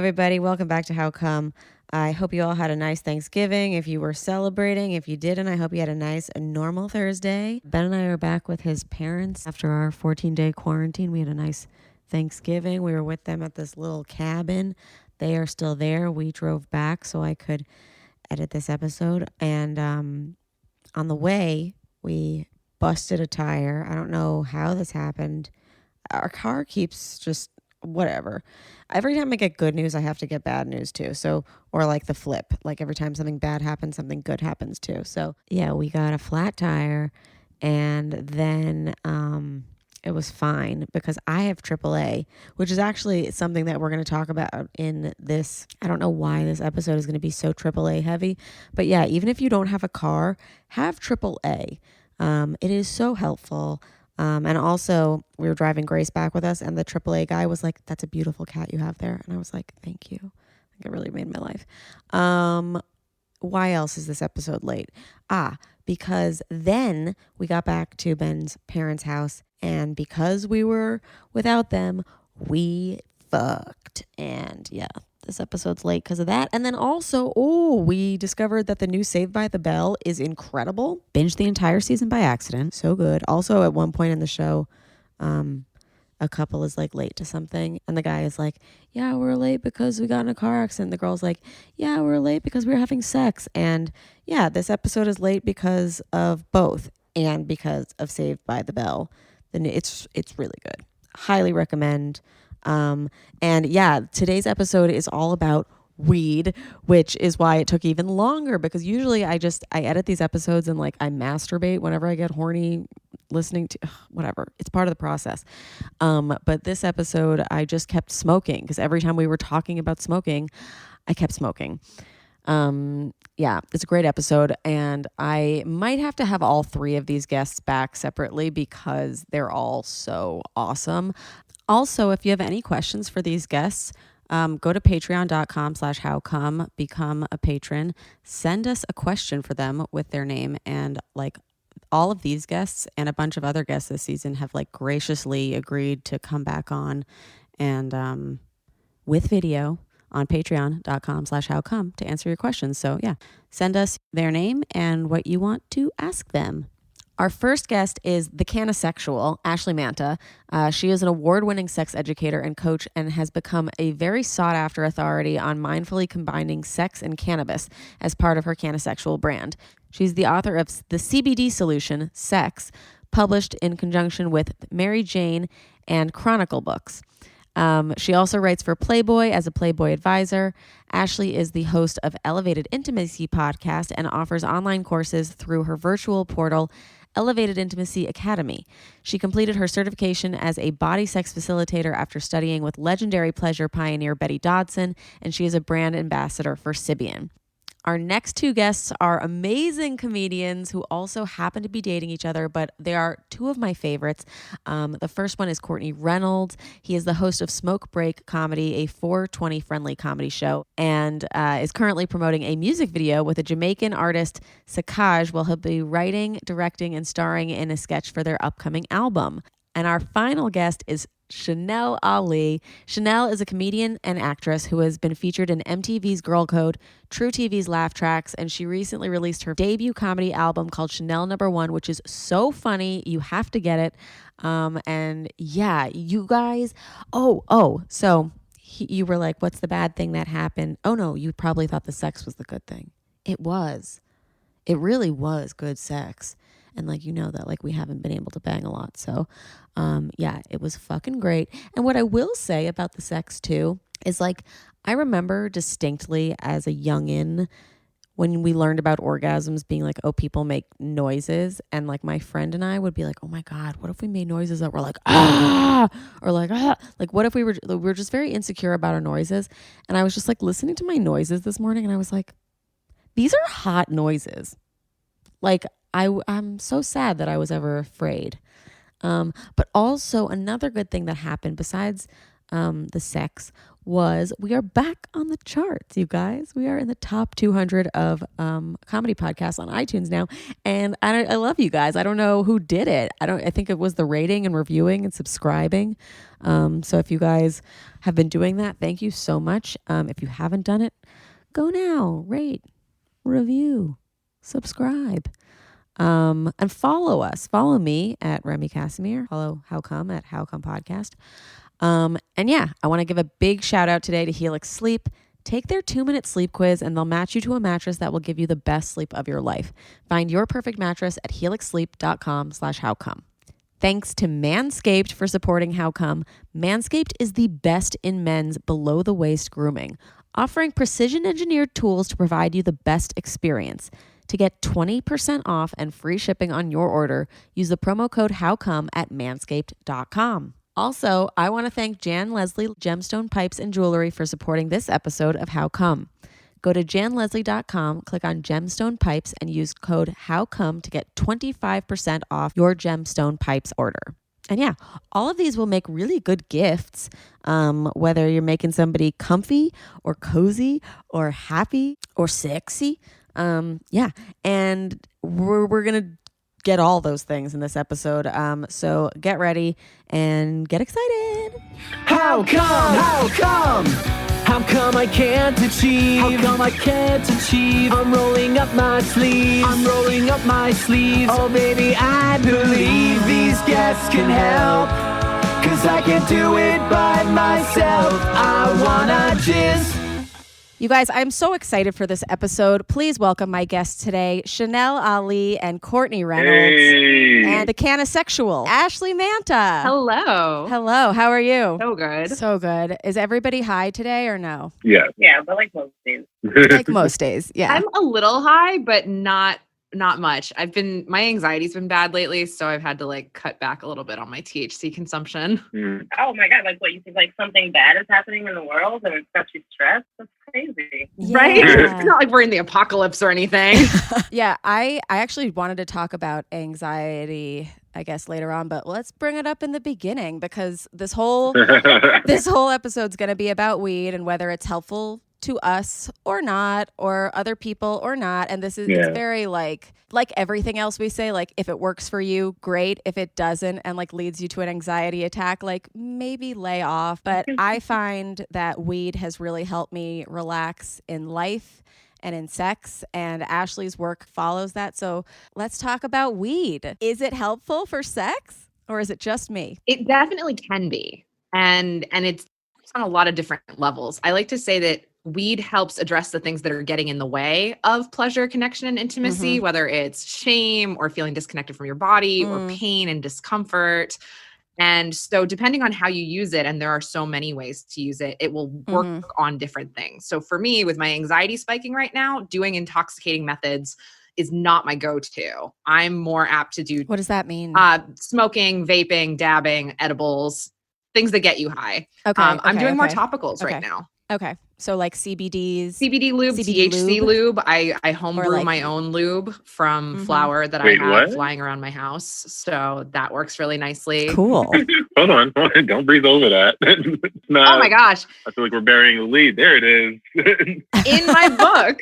everybody. Welcome back to How Come. I hope you all had a nice Thanksgiving. If you were celebrating, if you didn't, I hope you had a nice and normal Thursday. Ben and I are back with his parents after our 14-day quarantine. We had a nice Thanksgiving. We were with them at this little cabin. They are still there. We drove back so I could edit this episode. And on the way, we busted a tire. I don't know how this happened. Our car keeps just whatever. Every time I get good news, I have to get bad news too. So, or like the flip, like every time something bad happens, something good happens too. So yeah, we got a flat tire and then it was fine because I have AAA, which is actually something that we're going to talk about in this. I don't know why this episode is going to be so AAA heavy, but yeah, even if you don't have a car, have AAA. It is so helpful. And also we were driving Grace back with us and the AAA guy was like, "That's a beautiful cat you have there." And I was like, "Thank you." Like, it really made my life. Why else is this episode late? Because then we got back to Ben's parents' house and because we were without them, we fucked. And yeah, this episode's late because of that. And then also, we discovered that the new Saved by the Bell is incredible. Binged the entire season by accident. So good. Also, at one point in the show, a couple is like late to something. And the guy is like, "Yeah, we're late because we got in a car accident." The girl's like, "Yeah, we're late because we were having sex." And yeah, this episode is late because of both and because of Saved by the Bell. Then it's really good. Highly recommend. And yeah, today's episode is all about weed, which is why it took even longer because usually I edit these episodes and like I masturbate whenever I get horny listening to whatever. It's part of the process. But this episode I just kept smoking because every time we were talking about smoking, I kept smoking. Yeah, it's a great episode and I might have to have all three of these guests back separately because they're all so awesome. Also, if you have any questions for these guests, go to patreon.com/howcome, become a patron, send us a question for them with their name. And like all of these guests and a bunch of other guests this season have like graciously agreed to come back on and with video on patreon.com/howcome to answer your questions. So yeah, send us their name and what you want to ask them. Our first guest is the Cannasexual, Ashley Manta. She is an award-winning sex educator and coach and has become a very sought-after authority on mindfully combining sex and cannabis as part of her Cannasexual brand. She's the author of The CBD Solution, Sex, published in conjunction with Mary Jane and Chronicle books. She also writes for Playboy as a Playboy advisor. Ashley is the host of Elevated Intimacy podcast and offers online courses through her virtual portal, Elevated Intimacy Academy. She completed her certification as a body sex facilitator after studying with legendary pleasure pioneer Betty Dodson, and she is a brand ambassador for Sybian. Our next two guests are amazing comedians who also happen to be dating each other, but they are two of my favorites. The first one is Courtney Reynolds. He is the host of Smoke Break Comedy, a 420 friendly comedy show, and is currently promoting a music video with a Jamaican artist, Sakaj, while he'll be writing, directing, and starring in a sketch for their upcoming album. And our final guest is Chanel Ali. Chanel is a comedian and actress who has been featured in MTV's Girl Code, True TV's Laugh Tracks, and she recently released her debut comedy album called Chanel No. 1, which is so funny. You have to get it. And yeah, you guys. So you were like, "What's the bad thing that happened?" Oh no, you probably thought the sex was the good thing. It was. It really was good sex. And like, you know that like we haven't been able to bang a lot. So yeah, it was fucking great. And what I will say about the sex too is like, I remember distinctly as a youngin' when we learned about orgasms being like, oh, people make noises. And like my friend and I would be like, oh my God, what if we made noises that were like, ah, or like, ah, like what if we were just very insecure about our noises. And I was just like listening to my noises this morning and I was like, these are hot noises. Like I'm so sad that I was ever afraid. But also another good thing that happened besides the sex was we are back on the charts, you guys. We are in the top 200 of comedy podcasts on iTunes now. And I love you guys. I don't know who did it. I think it was the rating and reviewing and subscribing. So if you guys have been doing that, thank you so much. If you haven't done it, go now, rate, review, subscribe. And follow us. Follow me at Remy Casimir. Follow How Come at How Come Podcast. And yeah, I want to give a big shout out today to Helix Sleep. Take their 2-minute sleep quiz and they'll match you to a mattress that will give you the best sleep of your life. Find your perfect mattress at helixsleep.com/howcome. Thanks to Manscaped for supporting How Come. Manscaped is the best in men's below the waist grooming, offering precision engineered tools to provide you the best experience. To get 20% off and free shipping on your order, use the promo code HOWCOME at manscaped.com. Also, I want to thank Jan Leslie Gemstone Pipes and Jewelry for supporting this episode of How Come. Go to janleslie.com, click on Gemstone Pipes, and use code HOWCOME to get 25% off your Gemstone Pipes order. And yeah, all of these will make really good gifts, whether you're making somebody comfy or cozy or happy or sexy. Yeah, and we're going to get all those things in this episode. So get ready and get excited. How come? How come? How come I can't achieve? How come I can't achieve? I'm rolling up my sleeves. I'm rolling up my sleeves. Oh baby, I believe these guests can help. 'Cause I can't do it by myself. I wanna jizz. You guys, I'm so excited for this episode. Please welcome my guests today, Chanel Ali and Courtney Reynolds, and the Cannasexual, Ashley Manta. Hello. Hello, how are you? So good. So good. Is everybody high today or no? Yeah. Yeah, but like most days. Like most days, yeah. I'm a little high, but not much. My anxiety's been bad lately, so I've had to like cut back a little bit on my THC consumption. Oh my God, like what, you think like something bad is happening in the world and it's got you stressed? That's crazy. Yeah. Right? It's not like we're in the apocalypse or anything. Yeah, I actually wanted to talk about anxiety, I guess, later on, but let's bring it up in the beginning because this whole episode's going to be about weed and whether it's helpful to us or not, or other people or not. And this is it's very like everything else we say, like if it works for you, great. If it doesn't and like leads you to an anxiety attack, like maybe lay off. But I find that weed has really helped me relax in life and in sex, and Ashley's work follows that. So let's talk about weed. Is it helpful for sex or is it just me? It definitely can be. And it's on a lot of different levels. I like to say that weed helps address the things that are getting in the way of pleasure, connection, and intimacy, whether it's shame or feeling disconnected from your body or pain and discomfort. And so depending on how you use it, and there are so many ways to use it, it will work on different things. So for me, with my anxiety spiking right now, doing intoxicating methods is not my go-to. I'm more apt to do— What does that mean? Smoking, vaping, dabbing, edibles, things that get you high. Okay. I'm doing more topicals right now. Okay. So like CBDs. CBD lube, CBD THC lube. I homebrew my own lube from flour that I have flying around my house. So that works really nicely. Cool. Hold on. Don't breathe over that. It's not, oh my gosh. I feel like we're burying the lead. There it is. In my book,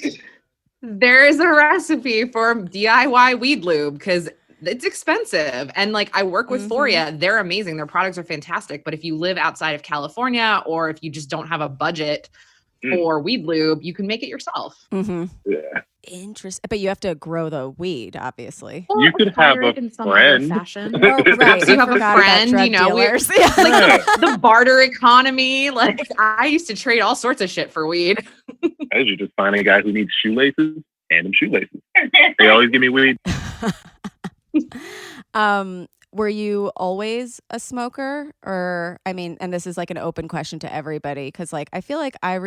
there is a recipe for DIY weed lube because it's expensive. And like I work with Foria. They're amazing. Their products are fantastic. But if you live outside of California or if you just don't have a budget for weed lube, you can make it yourself. Yeah. Interesting. But you have to grow the weed, obviously. Well, You could have a friend. Fashion. Right. So you have a friend, you know, like the barter economy. Like I used to trade all sorts of shit for weed. As you just find a guy who needs shoelaces, hand him shoelaces. They always give me weed. Were you always a smoker? Or, I mean, and this is like an open question to everybody, because like I feel like I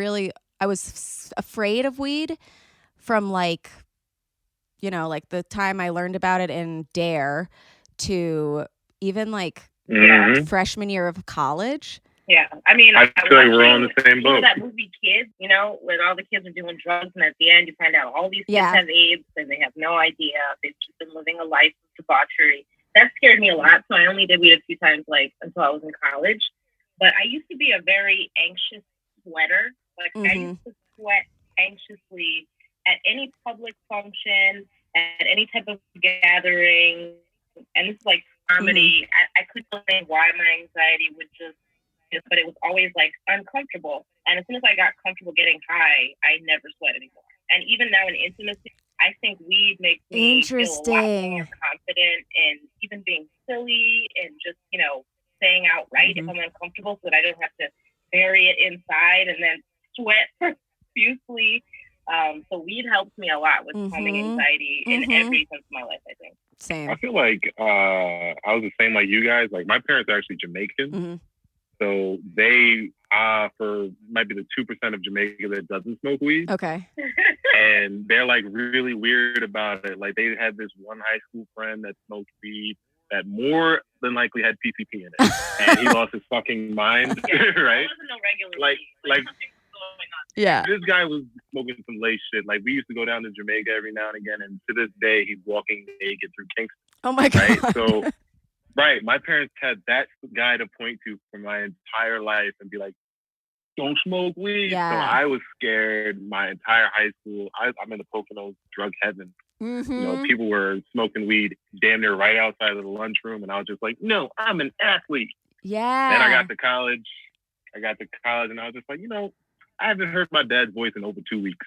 was afraid of weed from like, you know, like the time I learned about it in Dare to even like freshman year of college. Yeah, I mean, I feel like we're on the same boat. That movie Kids, you know, when all the kids are doing drugs, and at the end you find out all these kids have AIDS and they have no idea. They've just been living a life of debauchery. That scared me a lot, so I only did weed a few times, like until I was in college. But I used to be a very anxious sweater. Like I used to sweat anxiously at any public function, at any type of gathering, and it's like comedy. I couldn't understand why my anxiety would but it was always like uncomfortable. And as soon as I got comfortable getting high, I never sweat anymore. And even now in intimacy, I think weed makes me feel a lot more confident in even being silly and just, saying outright if I'm uncomfortable so that I don't have to bury it inside and then sweat profusely. So weed helps me a lot with calming anxiety in every sense of my life, I think. Same. I feel like I was the same like you guys. Like my parents are actually Jamaican. So they for might be the 2% of Jamaica that doesn't smoke weed. Okay. And they're like really weird about it. Like they had this one high school friend that smoked weed that more than likely had PCP in it. And he lost his fucking mind. Right? It wasn't no regular like something was going on. Yeah. This guy was smoking some late shit. Like we used to go down to Jamaica every now and again, and to this day he's walking naked through Kingston. Oh my God. Right? So right, my parents had that guy to point to for my entire life and be like, don't smoke weed. Yeah. So I was scared my entire high school. I'm in the Poconos drug heaven. People were smoking weed damn near right outside of the lunchroom, and I was just like, no, I'm an athlete. Yeah. Then I got to college, and I was just like, I haven't heard my dad's voice in over 2 weeks.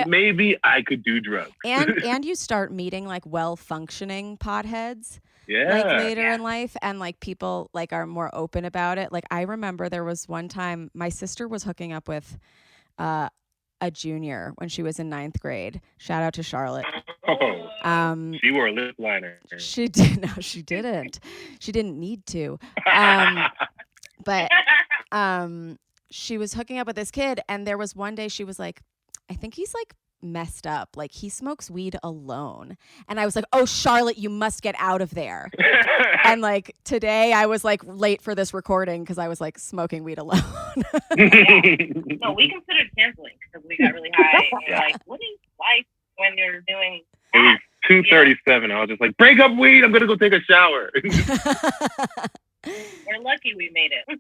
Maybe I could do drugs. and you start meeting like well-functioning potheads. Yeah. Like later in life, and like people like are more open about it. Like I remember there was one time my sister was hooking up with a junior when she was in 9th grade. Shout out to Charlotte. She wore a lip liner. She did. No, she didn't. She didn't need to. But she was hooking up with this kid, and there was one day she was like, I think he's like messed up. Like he smokes weed alone. And I was like, oh, Charlotte, you must get out of there. And like today I was like late for this recording because I was like smoking weed alone. No, we considered canceling because we got really high. And we're like, what is life when you're doing that? It was 2:37. I was just like, break up weed. I'm going to go take a shower. We're lucky we made it.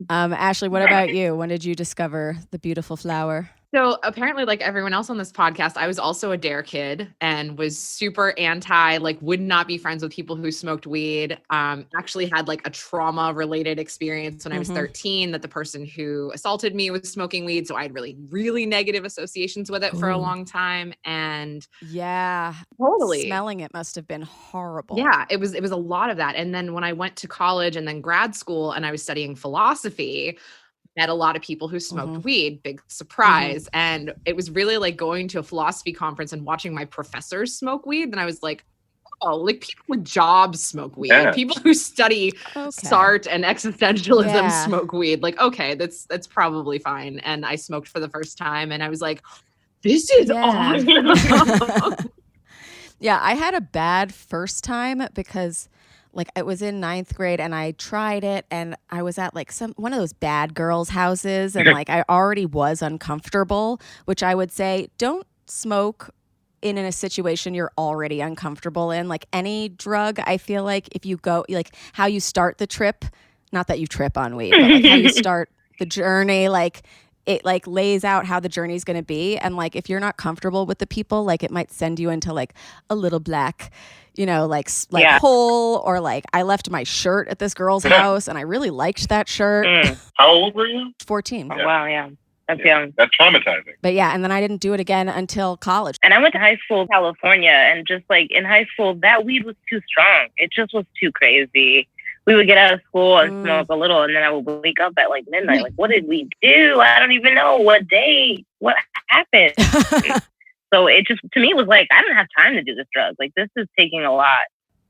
Ashley, what about you? When did you discover the beautiful flower? So apparently, like everyone else on this podcast, I was also a dare kid and was super anti, like would not be friends with people who smoked weed. Actually had like a trauma related experience when I was 13 that the person who assaulted me was smoking weed. So I had really, really negative associations with it for a long time. And yeah, totally smelling it must have been horrible. Yeah, it was a lot of that. And then when I went to college and then grad school and I was studying philosophy, met a lot of people who smoked weed, big surprise. And it was really like going to a philosophy conference and watching my professors smoke weed. Then I was like, oh, like people with jobs smoke weed. Yeah. People who study Sartre and existentialism smoke weed. Like, okay, that's probably fine. And I smoked for the first time and I was like, this is awesome. Yeah, I had a bad first time because like it was in 9th grade and I tried it and I was at like one of those bad girls' houses and like I already was uncomfortable, which I would say don't smoke in a situation you're already uncomfortable in. Like any drug, I feel like if you go like how you start the trip, not that you trip on weed, but like how you start the journey, like it like lays out how the journey is going to be. And like, if you're not comfortable with the people, like it might send you into like a little black, like hole, or like I left my shirt at this girl's house and I really liked that shirt. How old were you? 14. Oh, wow. Yeah. That's young. That's traumatizing. But yeah. And then I didn't do it again until college. And I went to high school in California, and just like in high school, that weed was too strong. It just was too crazy. We would get out of school and smoke a little, and then I would wake up at like midnight. Like, what did we do? I don't even know what day, what happened. So it just, to me, was like, I don't have time to do this drug. Like, this is taking a lot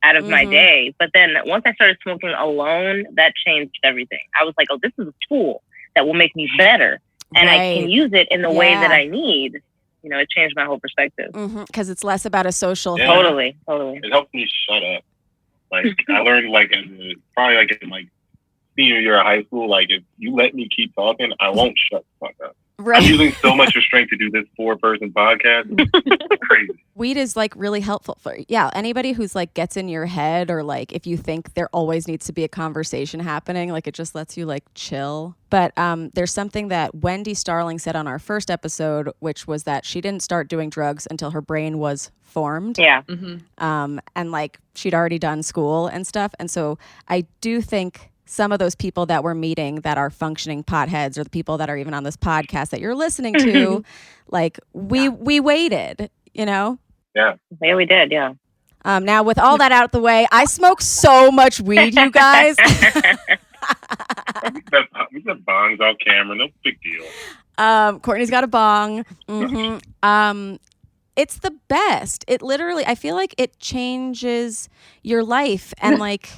out of my day. But then once I started smoking alone, that changed everything. I was like, oh, this is a tool that will make me better. And I can use it in the way that I need. It changed my whole perspective. Because it's less about a social thing. Totally. It helped me shut up. Like, I learned, like, probably, like, in, like, senior year of high school, like, if you let me keep talking, I won't shut the fuck up. Right. I'm using so much restraint to do this 4-person podcast. It's crazy. Weed is like really helpful for, anybody who's like gets in your head, or like if you think there always needs to be a conversation happening, like it just lets you like chill. But there's something that Wendy Starling said on our first episode, which was that she didn't start doing drugs until her brain was formed. Yeah. And like she'd already done school and stuff. And so I do think some of those people that we're meeting that are functioning potheads, or the people that are even on this podcast that you're listening to, like we waited, you know? Yeah, we did. Yeah. Now with all that out the way, I smoke so much weed, you guys. We got bongs on camera, no big deal. Courtney's got a bong. It's the best. It literally, I feel like it changes your life. And like,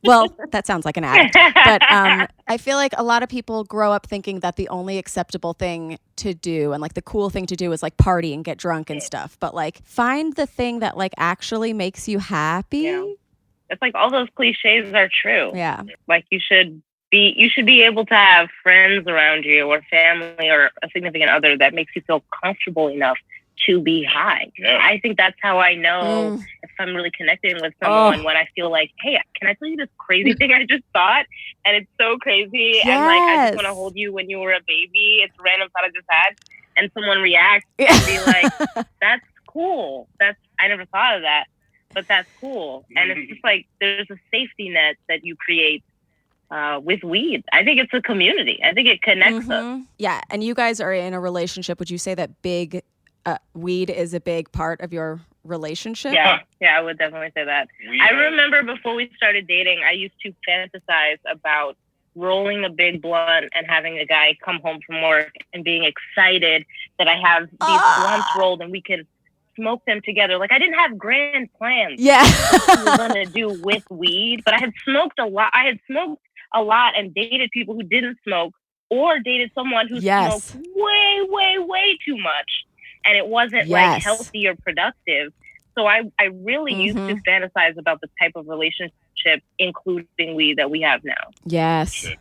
well, that sounds like an addict. But I feel like a lot of people grow up thinking that the only acceptable thing to do and like the cool thing to do is like party and get drunk and stuff. But like find the thing that like actually makes you happy. Yeah. It's like all those cliches are true. Yeah. Like you should be able to have friends around you, or family, or a significant other that makes you feel comfortable enough to be high. Yeah. I think that's how I know if I'm really connecting with someone, when I feel like, hey, can I tell you this crazy thing I just thought? And it's so crazy. Yes. And like, I just want to hold you when you were a baby. It's a random thought I just had. And someone reacts and be like, that's cool. I never thought of that, but that's cool. And it's just like, there's a safety net that you create with weed. I think it's a community. I think it connects us. Yeah. And you guys are in a relationship. Would you say that weed is a big part of your relationship? Yeah, I would definitely say that. I remember before we started dating, I used to fantasize about rolling a big blunt and having a guy come home from work and being excited that I have these blunts rolled and we can smoke them together. Like I didn't have grand plans. Yeah. What we were going to do with weed, but I had smoked a lot. And dated people who didn't smoke, or dated someone who smoked way, way, way too much. And it wasn't like healthy or productive. So I really used to fantasize about the type of relationship, including weed, that we have now. Yes. Shit,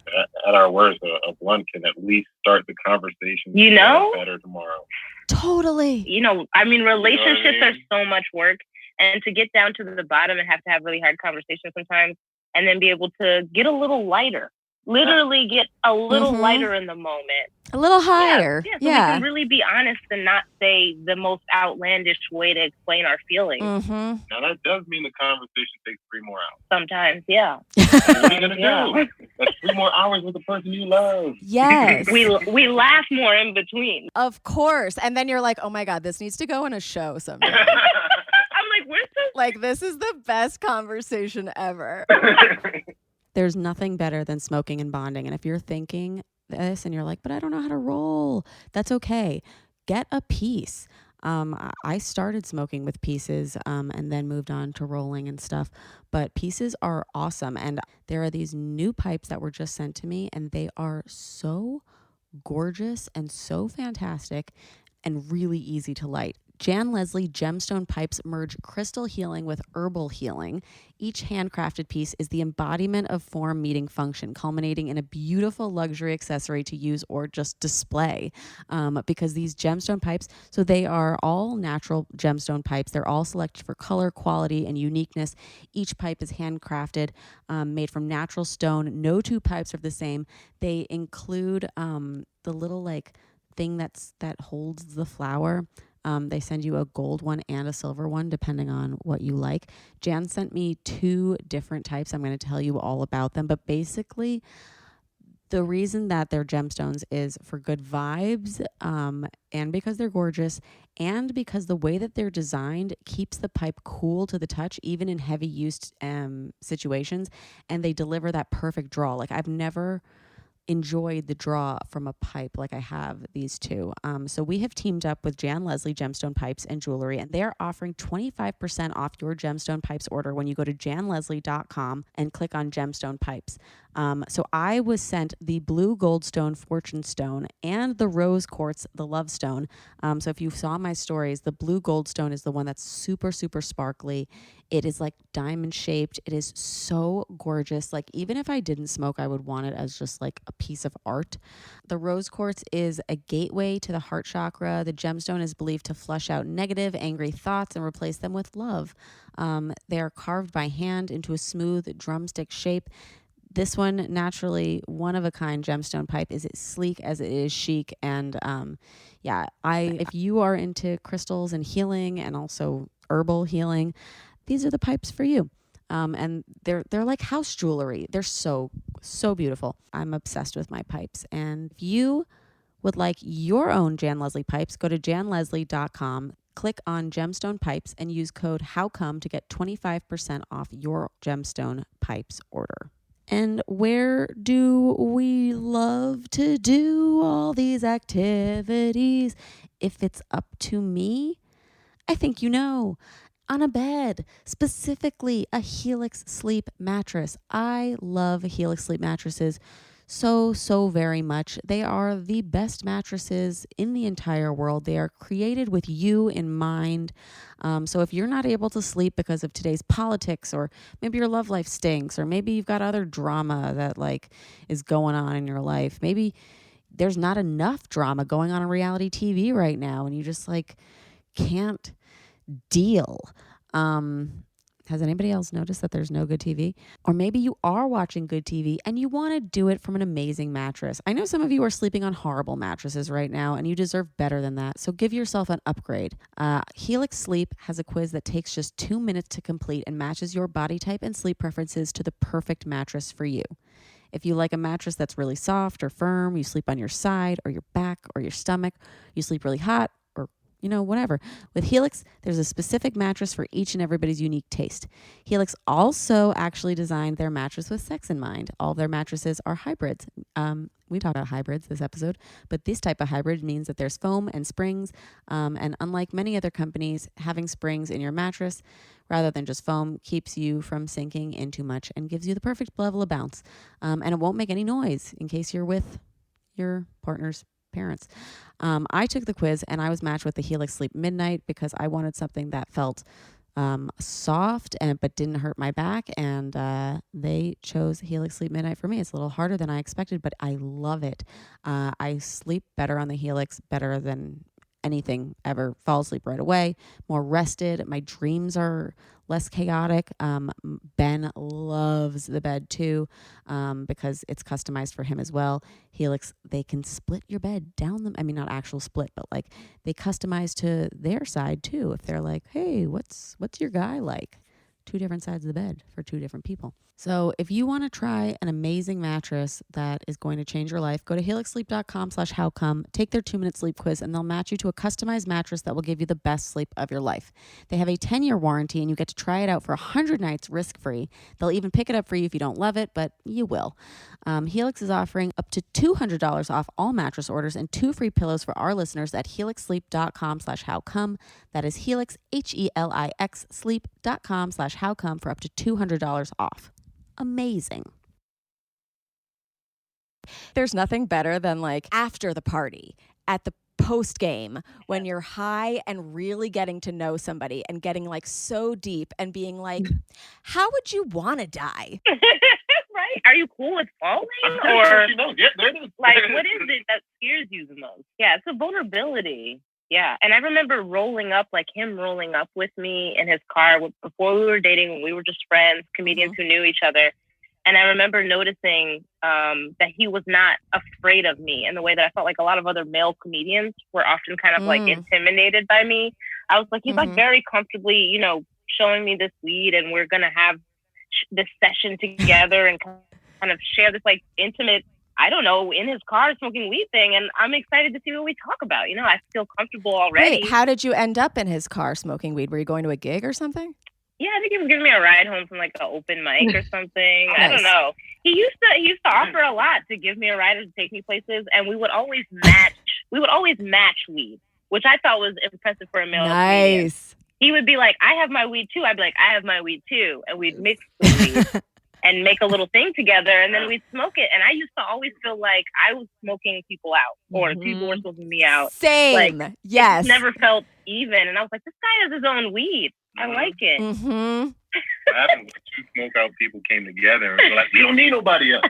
at our worst, a blunt can at least start the conversation. You know? Better tomorrow. Totally. You know, I mean, relationships are so much work. And to get down to the bottom and have to have really hard conversations sometimes, and then be able to get a little lighter. Literally get a little lighter in the moment. A little higher. So we can really be honest and not say the most outlandish way to explain our feelings. Now that does mean the conversation takes 3 more hours. Sometimes, yeah. What are you gonna do? That's 3 more hours with the person you love. Yes. we laugh more in between. Of course. And then you're like, oh my God, this needs to go in a show someday. I'm like, we're so like, this is the best conversation ever. There's nothing better than smoking and bonding. And if you're thinking this and you're like, but I don't know how to roll, that's okay. Get a piece. I started smoking with pieces and then moved on to rolling and stuff. But pieces are awesome. And there are these new pipes that were just sent to me, and they are so gorgeous and so fantastic and really easy to light. Jan Leslie gemstone pipes merge crystal healing with herbal healing. Each handcrafted piece is the embodiment of form meeting function, culminating in a beautiful luxury accessory to use or just display. Because these gemstone pipes, so they are all natural gemstone pipes. They're all selected for color, quality, and uniqueness. Each pipe is handcrafted, made from natural stone. No 2 pipes are the same. They include the little like thing that holds the flower. They send you a gold one and a silver one, depending on what you like. Jan sent me 2 different types. I'm going to tell you all about them. But basically, the reason that they're gemstones is for good vibes, and because they're gorgeous, and because the way that they're designed keeps the pipe cool to the touch, even in heavy use situations. And they deliver that perfect draw. Like I've never enjoyed the draw from a pipe like I have these 2. So we have teamed up with Jan Leslie Gemstone Pipes and Jewelry, and they are offering 25% off your gemstone pipes order when you go to janleslie.com and click on gemstone pipes. So I was sent the blue goldstone fortune stone and the rose quartz, the love stone. So if you saw my stories, the blue goldstone is the one that's super, super sparkly. It is like diamond shaped. It is so gorgeous. Like even if I didn't smoke, I would want it as just like a piece of art. The rose quartz is a gateway to the heart chakra. The gemstone is believed to flush out negative, angry thoughts and replace them with love. They are carved by hand into a smooth drumstick shape. This one, naturally one-of-a-kind gemstone pipe, is as sleek as it is chic. And if you are into crystals and healing and also herbal healing, these are the pipes for you. And they're like house jewelry. They're so, so beautiful. I'm obsessed with my pipes. And if you would like your own Jan Leslie pipes, go to janleslie.com, click on gemstone pipes, and use code HOWCOME to get 25% off your gemstone pipes order. And where do we love to do all these activities? If it's up to me, I think you know. On a bed, specifically a Helix Sleep mattress. I love Helix Sleep mattresses so very much. They are the best mattresses in the entire world. They are created with you in mind. So if you're not able to sleep because of today's politics, or maybe your love life stinks, or maybe you've got other drama that like is going on in your life, maybe there's not enough drama going on reality TV right now and you just like can't deal. Has anybody else noticed that there's no good TV? Or maybe you are watching good TV and you want to do it from an amazing mattress. I know some of you are sleeping on horrible mattresses right now and you deserve better than that. So give yourself an upgrade. Helix Sleep has a quiz that takes just 2 minutes to complete and matches your body type and sleep preferences to the perfect mattress for you. If you like a mattress that's really soft or firm, you sleep on your side or your back or your stomach, you sleep really hot, whatever. With Helix, there's a specific mattress for each and everybody's unique taste. Helix also actually designed their mattress with sex in mind. All their mattresses are hybrids. We talked about hybrids this episode, but this type of hybrid means that there's foam and springs. And unlike many other companies, having springs in your mattress rather than just foam keeps you from sinking in too much and gives you the perfect level of bounce. And it won't make any noise in case you're with your partner's parents. I took the quiz and I was matched with the Helix Sleep Midnight because I wanted something that felt soft but didn't hurt my back, and they chose Helix Sleep Midnight for me. It's a little harder than I expected, but I love it. I sleep better on the Helix, better than anything ever. Fall asleep right away, more rested. My dreams are less chaotic. Ben loves the bed too, because it's customized for him as well. Helix, they can split your bed down them. I mean, not actual split, but like they customize to their side too. If they're like, hey, what's your guy like? 2 different sides of the bed for 2 different people. So if you want to try an amazing mattress that is going to change your life, go to helixsleep.com/howcome, take their 2-minute sleep quiz, and they'll match you to a customized mattress that will give you the best sleep of your life. They have a 10-year warranty, and you get to try it out for 100 nights risk-free. They'll even pick it up for you if you don't love it, but you will. Helix is offering up to $200 off all mattress orders and 2 free pillows for our listeners at helixsleep.com/howcome. That is Helix, HELIX, sleep.com/howcome for up to $200 off. Amazing. There's nothing better than like after the party, at the post game, when you're high and really getting to know somebody and getting like so deep and being like, how would you want to die? Right? Are you cool with falling? Or like, what is it that scares you the most? Yeah, it's a vulnerability. Yeah. And I remember rolling up with me in his car before we were dating. We were just friends, comedians who knew each other. And I remember noticing that he was not afraid of me in the way that I felt like a lot of other male comedians were often kind of like intimidated by me. I was like, he's like very comfortably, showing me this weed, and we're going to have this session together and kind of share this like intimate, I don't know, in his car smoking weed thing. And I'm excited to see what we talk about. I feel comfortable already. Wait, how did you end up in his car smoking weed? Were you going to a gig or something? Yeah, I think he was giving me a ride home from like an open mic or something. Nice. I don't know. He used to offer a lot to give me a ride or to take me places, and we would always match weed, which I thought was impressive for a male. Nice. Comedian. He would be like, I have my weed too. I'd be like, I have my weed too. And we'd mix the weed. and make a little thing together, and then we'd smoke it. And I used to always feel like I was smoking people out, or people were smoking me out. Same. Like, yes. It never felt even. And I was like, this guy has his own weed. I like it. What happened when two smoke out people came together and were like, we don't need nobody else.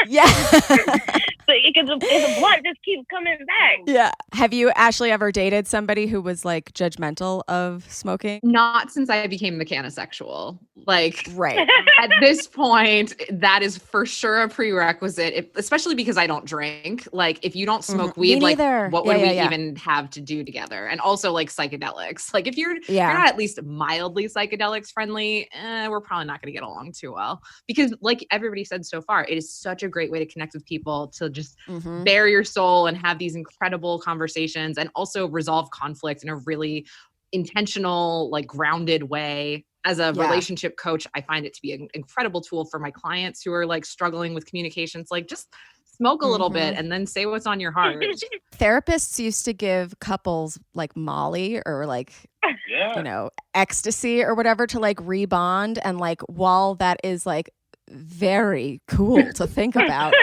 Yeah. So it's a blunt just keeps coming back. Yeah. Have you, Ashley, ever dated somebody who was like judgmental of smoking? Not since I became the Cannasexual. Like, Right. at this point, that is for sure a prerequisite, especially because I don't drink. Like, if you don't smoke weed, like, what would we even have to do together? And also, like, psychedelics. Like, if you're not at least mildly psychedelics friendly, we're probably not going to get along too well. Because, like everybody said so far, it is such a great way to connect with people, to just bare your soul and have these incredible conversations, and also resolve conflict in a really intentional, like, grounded way. As a relationship coach, I find it to be an incredible tool for my clients who are like struggling with communications. Like, just smoke a little bit and then say what's on your heart. Therapists used to give couples like Molly or like, you know, ecstasy or whatever to like rebond. And like, while that is like very cool to think about,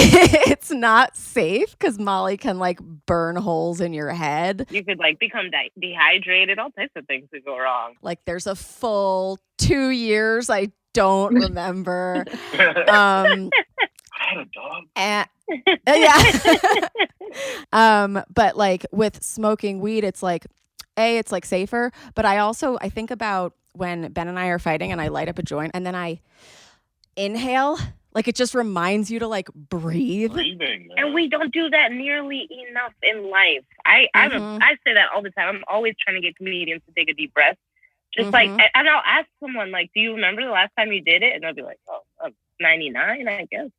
it's not safe because Molly can like burn holes in your head. You could like become dehydrated. All types of things could go wrong. Like, there's a full 2 years I don't remember. I had a dog. And, but like with smoking weed, it's like, it's like safer. But I think about when Ben and I are fighting and I light up a joint and then I inhale. Like, it just reminds you to like breathe. Breathing, and we don't do that nearly enough in life. I say that all the time. I'm always trying to get comedians to take a deep breath. Just like, and I'll ask someone like, do you remember the last time you did it? And they'll be like, 99, I guess.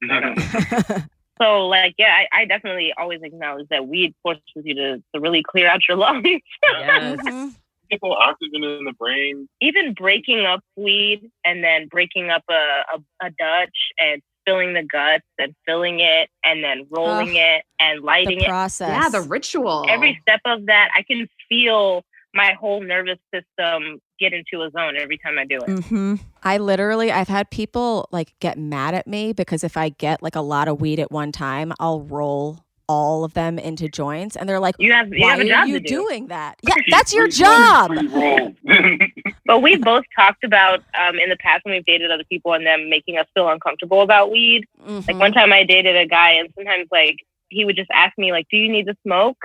So like, yeah, I definitely always acknowledge that weed forces you to really clear out your lungs. Yes. People, oxygen in the brain. Even breaking up weed and then breaking up a Dutch and filling the guts and filling it and then rolling it and lighting the process. Yeah, the ritual. Every step of that, I can feel my whole nervous system get into a zone every time I do it. I've had people like get mad at me because if I get like a lot of weed at one time, I'll roll all of them into joints, and they're like, why are you doing that? Yeah, that's your job. But we've both talked about in the past when we've dated other people and them making us feel uncomfortable about weed. Like, one time I dated a guy and sometimes like he would just ask me like, do you need to smoke?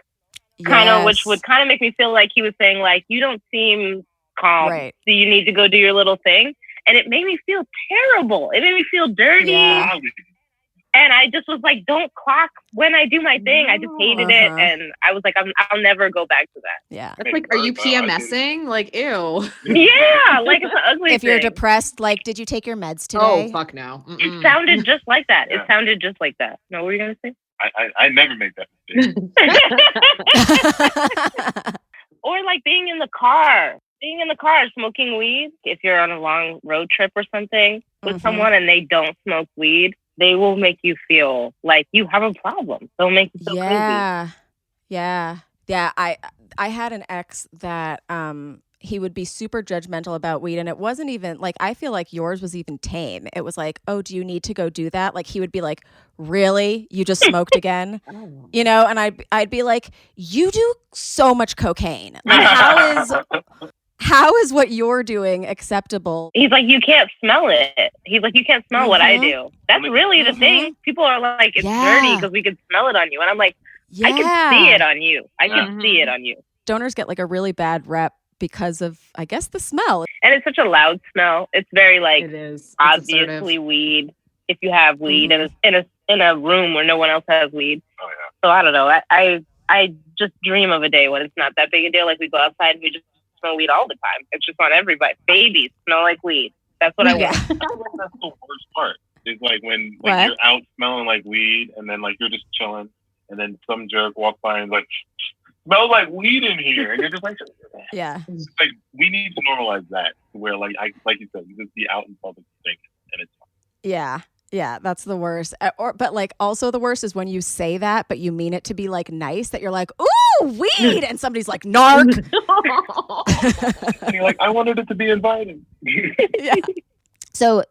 Kind of, which would kind of make me feel like he was saying like, you don't seem calm. Right. So you need to go do your little thing. And it made me feel terrible. It made me feel dirty. Yeah. And I just was like, don't clock when I do my thing. I just hated it. And I was like, I'll never go back to that. Yeah. That's like, are you PMSing? Like, ew. Yeah. Like, it's an ugly If thing. you're depressed, like, did you take your meds today? Oh, fuck no. It sounded just like that. Yeah. It sounded just like that. No, what were you going to say? I never make that mistake. Or like being in the car, smoking weed. If you're on a long road trip or something with someone and they don't smoke weed, they will make you feel like you have a problem. They'll make you feel crazy. Yeah. I had an ex that he would be super judgmental about weed, and it wasn't even like, I feel like yours was even tame. It was like, oh, do you need to go do that? Like, he would be like, really? You just smoked again? You know, and I'd be like, you do so much cocaine. Like, how is what you're doing acceptable? He's like, you can't smell it. He's like, you can't smell what I do. That's really the thing. People are like, it's dirty because we can smell it on you. And I'm like, I can see it on you. I can see it on you. Stoners get like a really bad rep because of, I guess, the smell. And it's such a loud smell. It's very like, it is. obviously weed. If you have weed in a room where no one else has weed. Oh, yeah. So I don't know. I just dream of a day when it's not that big a deal. Like, we go outside and we just smell weed all the time. It's just on everybody. Babies smell like weed. That's what I want. I think that's the worst part. It's like when you're out smelling like weed and then like you're just chilling and then some jerk walks by and is like, smells like weed in here, and you're just like, yeah. It's like, we need to normalize that where like you said, you just be out in public thinking, and it's fine. Yeah, that's the worst. But like, also the worst is when you say that, but you mean it to be like nice, that you're like, ooh, weed, and somebody's like, narc. And you're like, I wanted it to be inviting. Yeah. So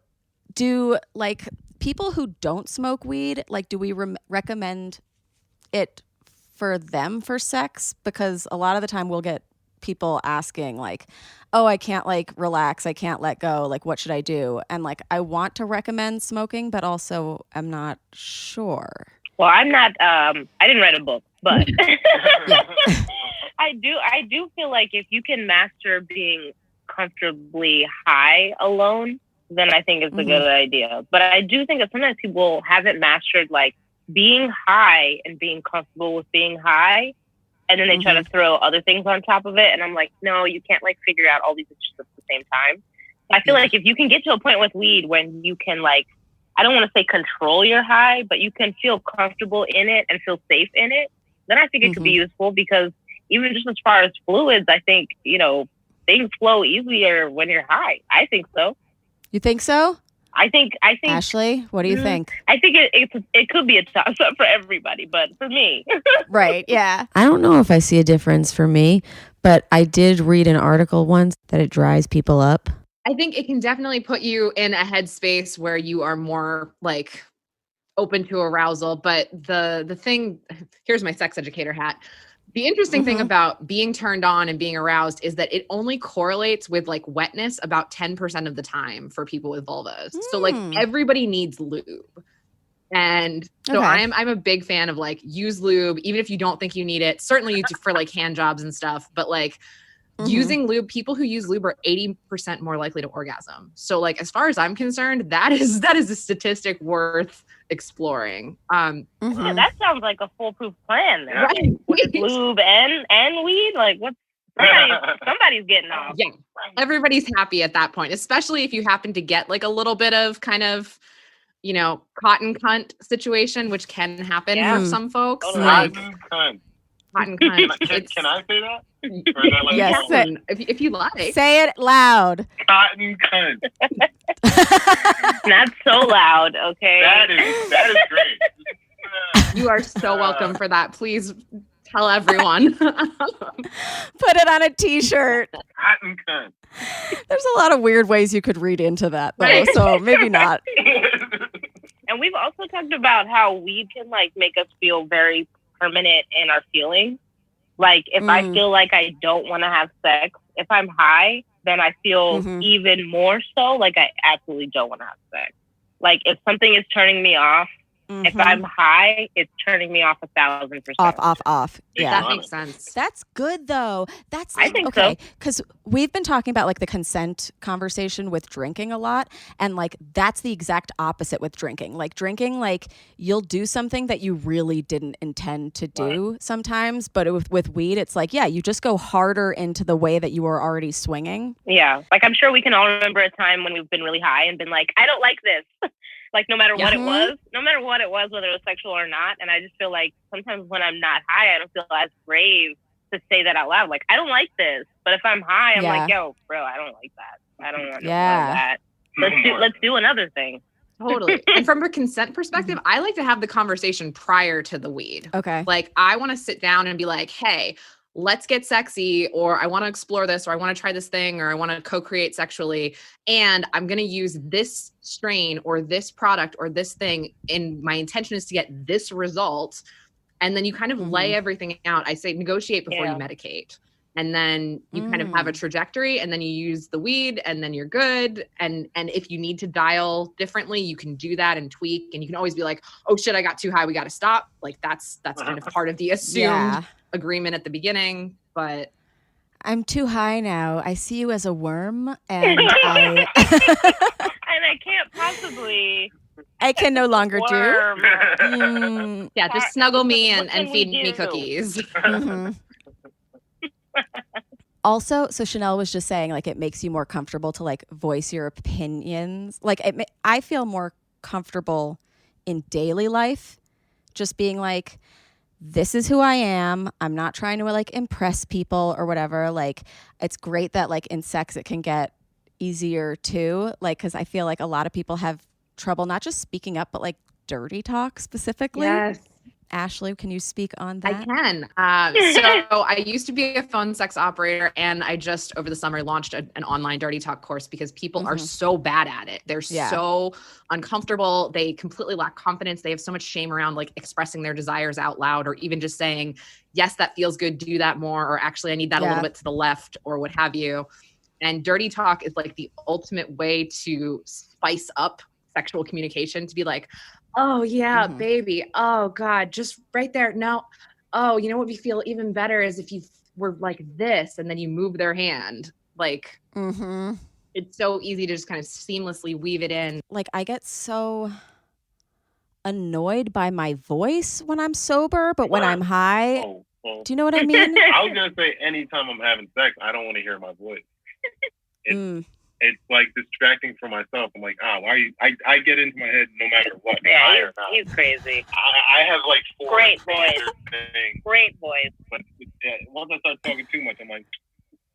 do like people who don't smoke weed, like do we recommend it for them for sex? Because a lot of the time we'll get people asking like, oh, I can't like relax, I can't let go, like what should I do? And like I want to recommend smoking, but also I'm not sure. Well, I'm not I didn't write a book, but I do feel like if you can master being comfortably high alone, then I think it's a good idea. But I do think that sometimes people haven't mastered like being high and being comfortable with being high, and then they try to throw other things on top of it. And I'm like, no, you can't like figure out all these issues at the same time. I feel like if you can get to a point with weed when you can like, I don't want to say control your high, but you can feel comfortable in it and feel safe in it, then I think it could be useful, because even just as far as fluids, I think, you know, things flow easier when you're high. I think so. You think so? I think. Ashley, what do you think? I think it could be a toss-up for everybody, but for me. Right, yeah. I don't know if I see a difference for me, but I did read an article once that it dries people up. I think it can definitely put you in a headspace where you are more like open to arousal. But the thing, here's my sex educator hat. The interesting thing about being turned on and being aroused is that it only correlates with like wetness about 10% of the time for people with vulvas. So like everybody needs lube. And so I'm a big fan of like use lube, even if you don't think you need it. Certainly for like hand jobs and stuff, but like using lube, people who use lube are 80% more likely to orgasm. So like, as far as I'm concerned, that is a statistic worth exploring. Yeah, that sounds like a foolproof plan. Then. Right. With lube and weed, like what? Somebody's getting off. Yeah, everybody's happy at that point, especially if you happen to get like a little bit of kind of, you know, cotton cunt situation, which can happen for some folks. Totally. Like Cotton cunt. cotton cunt. Can I say that? Or is that like Yes, if you like. say it loud. Cotton cunt. Not so loud, okay? That is great. You are so welcome for that. Please tell everyone. Put it on a t-shirt. Cotton cunt. There's a lot of weird ways you could read into that though, Right. so maybe not. And we've also talked about how weed can like make us feel very permanent in our feelings. Like if I feel like I don't want to have sex, if I'm high, then I feel even more so like I absolutely don't want to have sex. Like if something is turning me off, if I'm high, it's turning me off 1,000%. Off. Yeah. That makes sense. That's good though. That's like, I think okay, because we've been talking about like the consent conversation with drinking a lot, and like that's the exact opposite with drinking. Like drinking, like you'll do something that you really didn't intend to do sometimes, but with weed, it's like, yeah, you just go harder into the way that you were already swinging. Yeah, like I'm sure we can all remember a time when we've been really high and been like, I don't like this. Like no matter what it was, whether it was sexual or not. And I just feel like sometimes when I'm not high, I don't feel as brave to say that out loud. Like, I don't like this. But if I'm high, I'm like, yo, bro, I don't like that. I don't want to that. Let's do another thing. Totally. And from a consent perspective, I like to have the conversation prior to the weed. Okay. Like I want to sit down and be like, hey, let's get sexy, or I want to explore this, or I want to try this thing, or I want to co-create sexually. And I'm going to use this strain or this product or this thing. And my intention is to get this result. And then you kind of lay everything out. I say negotiate before you medicate. And then you kind of have a trajectory, and then you use the weed, and then you're good. And if you need to dial differently, you can do that and tweak. And you can always be like, oh shit, I got too high, we got to stop. Like that's kind of part of the assumed agreement at the beginning. But I'm too high now. I see you as a worm, and I and I can't possibly. I can no longer do. Yeah, just snuggle me and feed me cookies. Also, so Chanel was just saying, like, it makes you more comfortable to like voice your opinions. Like, I feel more comfortable in daily life, just being like, this is who I am. I'm not trying to like impress people or whatever. Like, it's great that like in sex it can get easier too. Like, because I feel like a lot of people have trouble not just speaking up, but like dirty talk specifically. Yes. Ashley, can you speak on that? I can. So I used to be a phone sex operator, and I just over the summer launched an online dirty talk course because people are so bad at it. They're so uncomfortable. They completely lack confidence. They have so much shame around like expressing their desires out loud, or even just saying, yes, that feels good. Do that more. Or actually, I need that a little bit to the left, or what have you. And dirty talk is like the ultimate way to spice up sexual communication, to be like, oh yeah, baby. Oh God, just right there. No. Oh, you know what would feel even better is if you were like this, and then you move their hand. Like, it's so easy to just kind of seamlessly weave it in. Like, I get so annoyed by my voice when I'm sober, but when I'm high, do you know what I mean? I was gonna say, anytime I'm having sex, I don't want to hear my voice. It's like distracting for myself. I'm like, I get into my head no matter what. Yeah, he's crazy. I have like 4 great voice. Great voice. But once I start talking too much, I'm like,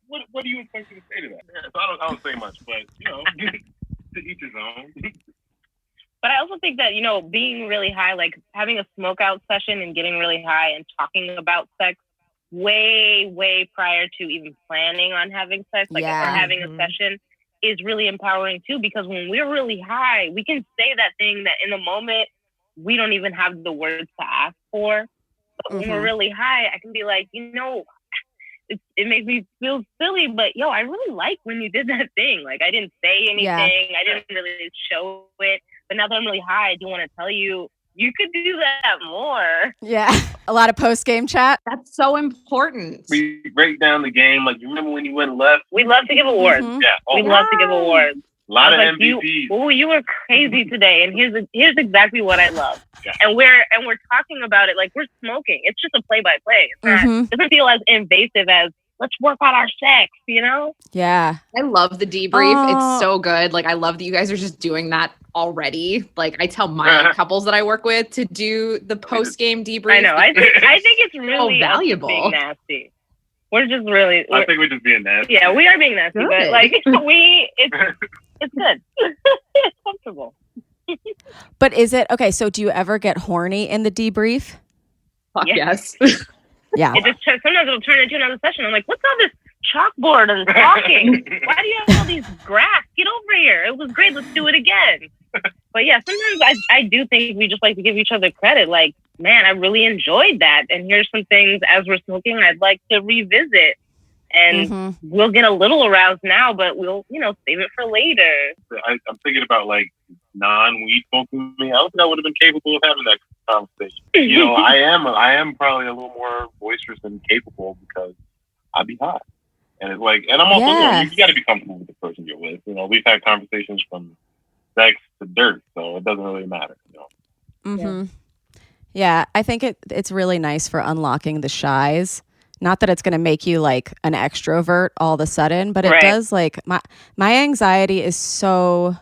what do you expect me to say to that? Yeah, so I don't say much, but you know, to each his own. But I also think that, being really high, like having a smoke out session and getting really high and talking about sex way, way prior to even planning on having sex, like or having a session, is really empowering too, because when we're really high, we can say that thing that in the moment we don't even have the words to ask for. But when we're really high, I can be like, it makes me feel silly, but I really like when you did that thing. Like, I didn't say anything. I didn't really show it. But now that I'm really high, I do want to tell you, you could do that more. Yeah. A lot of post-game chat. That's so important. We break down the game. Like, you remember when you went left? We love to give awards. Yeah. We love to give awards. A lot of MVPs. You were crazy today, and here's exactly what I love. And we're talking about it like we're smoking. It's just a play-by-play. It doesn't feel as invasive as let's work on our sex, Yeah. I love the debrief. It's so good. Like, I love that you guys are just doing that already. Like, I tell my couples that I work with to do the post-game debrief. I know. I think it's really valuable. Being nasty. We're just really. I think we're just being nasty. Yeah, we are being nasty, but like it's good. It's comfortable. But is it okay? So, do you ever get horny in the debrief? Fuck yes. Yeah. It just sometimes it'll turn into another session. I'm like, what's all this chalkboard and talking? Why do you have all these graphs? Get over here. It was great. Let's do it again. But yeah, sometimes I do think we just like to give each other credit. Like, man, I really enjoyed that. And here's some things as we're smoking I'd like to revisit. And we'll get a little aroused now, but we'll, save it for later. I'm thinking about like non-weed smoking me. I don't think I would have been capable of having that conversation. I am probably a little more boisterous and capable because I be hot. And it's like, and I'm also, you got to be comfortable with the person you're with. We've had conversations from sex to dirt, so it doesn't really matter. Yeah, I think it's really nice for unlocking the shies. Not that it's going to make you like an extrovert all of a sudden, but it does. Like my anxiety is so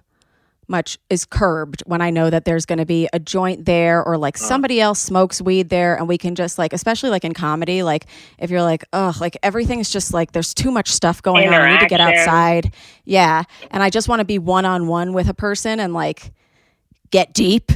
much is curbed when I know that there's going to be a joint there, or like somebody else smokes weed there, and we can just like, especially like in comedy, like if you're like, like everything's just like there's too much stuff going on. I need to get outside. Yeah, and I just want to be one-on-one with a person and like get deep.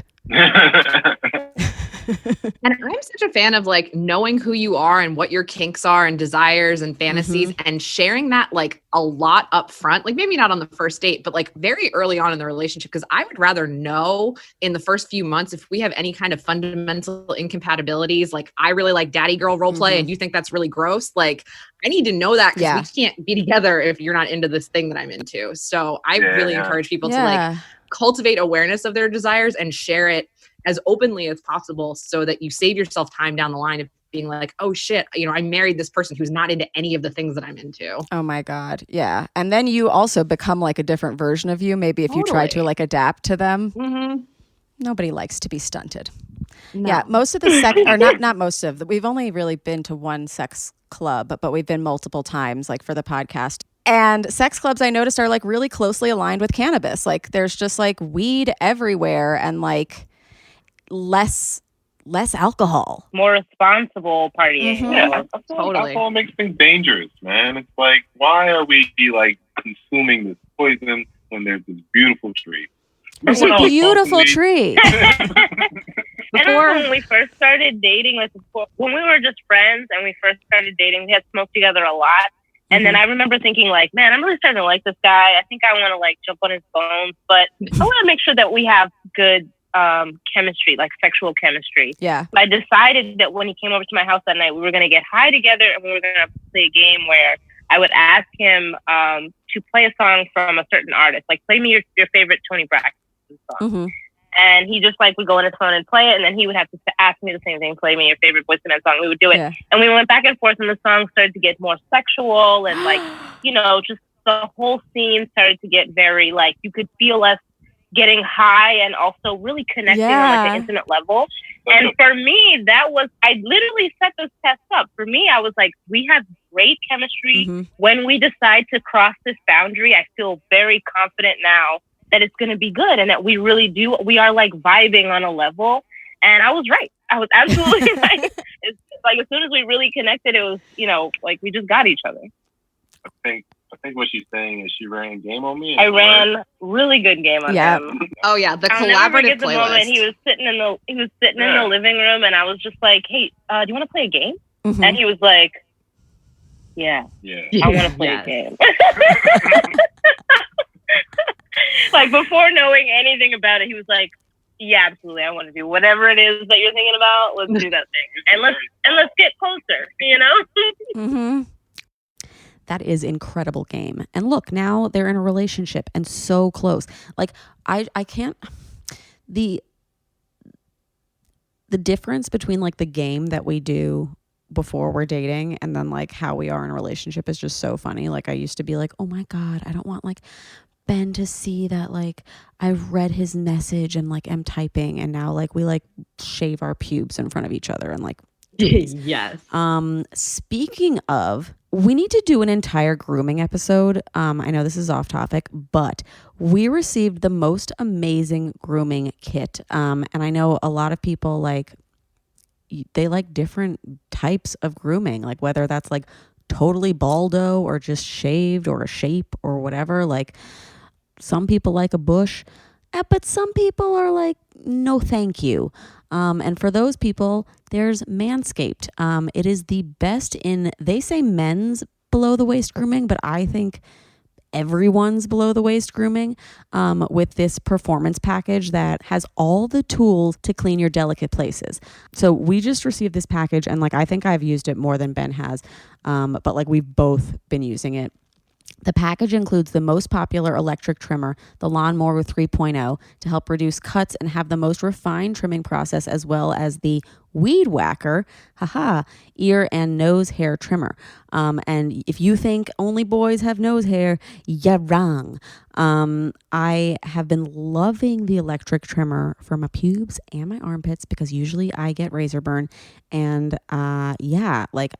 And I'm such a fan of like knowing who you are and what your kinks are and desires and fantasies, and sharing that like a lot up front, like maybe not on the first date, but like very early on in the relationship. Cause I would rather know in the first few months if we have any kind of fundamental incompatibilities, like I really like daddy girl role play and you think that's really gross. Like I need to know that because we can't be together if you're not into this thing that I'm into. So I really encourage people to like cultivate awareness of their desires and share it as openly as possible, so that you save yourself time down the line of being like, oh shit, I married this person who's not into any of the things that I'm into. Oh my God. Yeah. And then you also become like a different version of you. Maybe if you try to like adapt to them. Nobody likes to be stunted. No. Yeah. Most of the sex, or not most of, we've only really been to one sex club, but we've been multiple times like for the podcast. And sex clubs, I noticed, are like really closely aligned with cannabis. Like there's just like weed everywhere, and like less alcohol, more responsible partying. Totally. Alcohol makes things dangerous, man. It's like, why are we like consuming this poison when there's this beautiful tree? There's a beautiful tree. And then when we first started dating, like when we were just friends and we first started dating, we had smoked together a lot. And then I remember thinking like, man, I'm really starting to like this guy. I think I want to like jump on his bones, but I want to make sure that we have good chemistry, like sexual chemistry. Yeah. I decided that when he came over to my house that night, we were going to get high together and we were going to play a game where I would ask him to play a song from a certain artist, like play me your favorite Toni Braxton song. And he just like would go on his phone and play it, and then he would have to ask me the same thing, play me your favorite Boyz II Men song. We would do it, and we went back and forth, and the song started to get more sexual, and like just the whole scene started to get very like you could feel us getting high and also really connecting on like an intimate level. And for me, that was I literally set this test up. For me, I was like, we have great chemistry. When we decide to cross this boundary, I feel very confident now that it's going to be good and that we really do. We are like vibing on a level. And I was right. I was absolutely right. It's like as soon as we really connected, it was, like we just got each other. I think what she's saying is she ran game on me. I ran really good game on him. Oh yeah, the I'll never collaborative forget the playlist. moment he was sitting in the living room, and I was just like, "Hey, do you want to play a game?" And he was like, "Yeah, I want to play a game." Like before knowing anything about it, he was like, "Yeah, absolutely, I want to do whatever it is that you're thinking about. Let's do that thing, and let's get closer." That is incredible game. And look, now they're in a relationship and so close. Like I can't the difference between like the game that we do before we're dating and then like how we are in a relationship is just so funny. Like I used to be like, "Oh my God, I don't want like Ben to see that like I've read his message and like am typing," and now like we like shave our pubes in front of each other and like Yes. Speaking of, we need to do an entire grooming episode. I know this is off topic, but we received the most amazing grooming kit. And I know a lot of people like they like different types of grooming, like whether that's like totally baldo or just shaved or a shape or whatever. Like some people like a bush, but some people are like, no, thank you. And for those people, there's Manscaped. It is the best in, they say men's below the waist grooming, but I think everyone's below the waist grooming with this performance package that has all the tools to clean your delicate places. So we just received this package and like I think I've used it more than Ben has, but like we've both been using it. The package includes the most popular electric trimmer, the Lawnmower 3.0, to help reduce cuts and have the most refined trimming process, as well as the Weed Whacker, ear and nose hair trimmer. And if you think only boys have nose hair, you're wrong. I have been loving the electric trimmer for my pubes and my armpits because usually I get razor burn. And like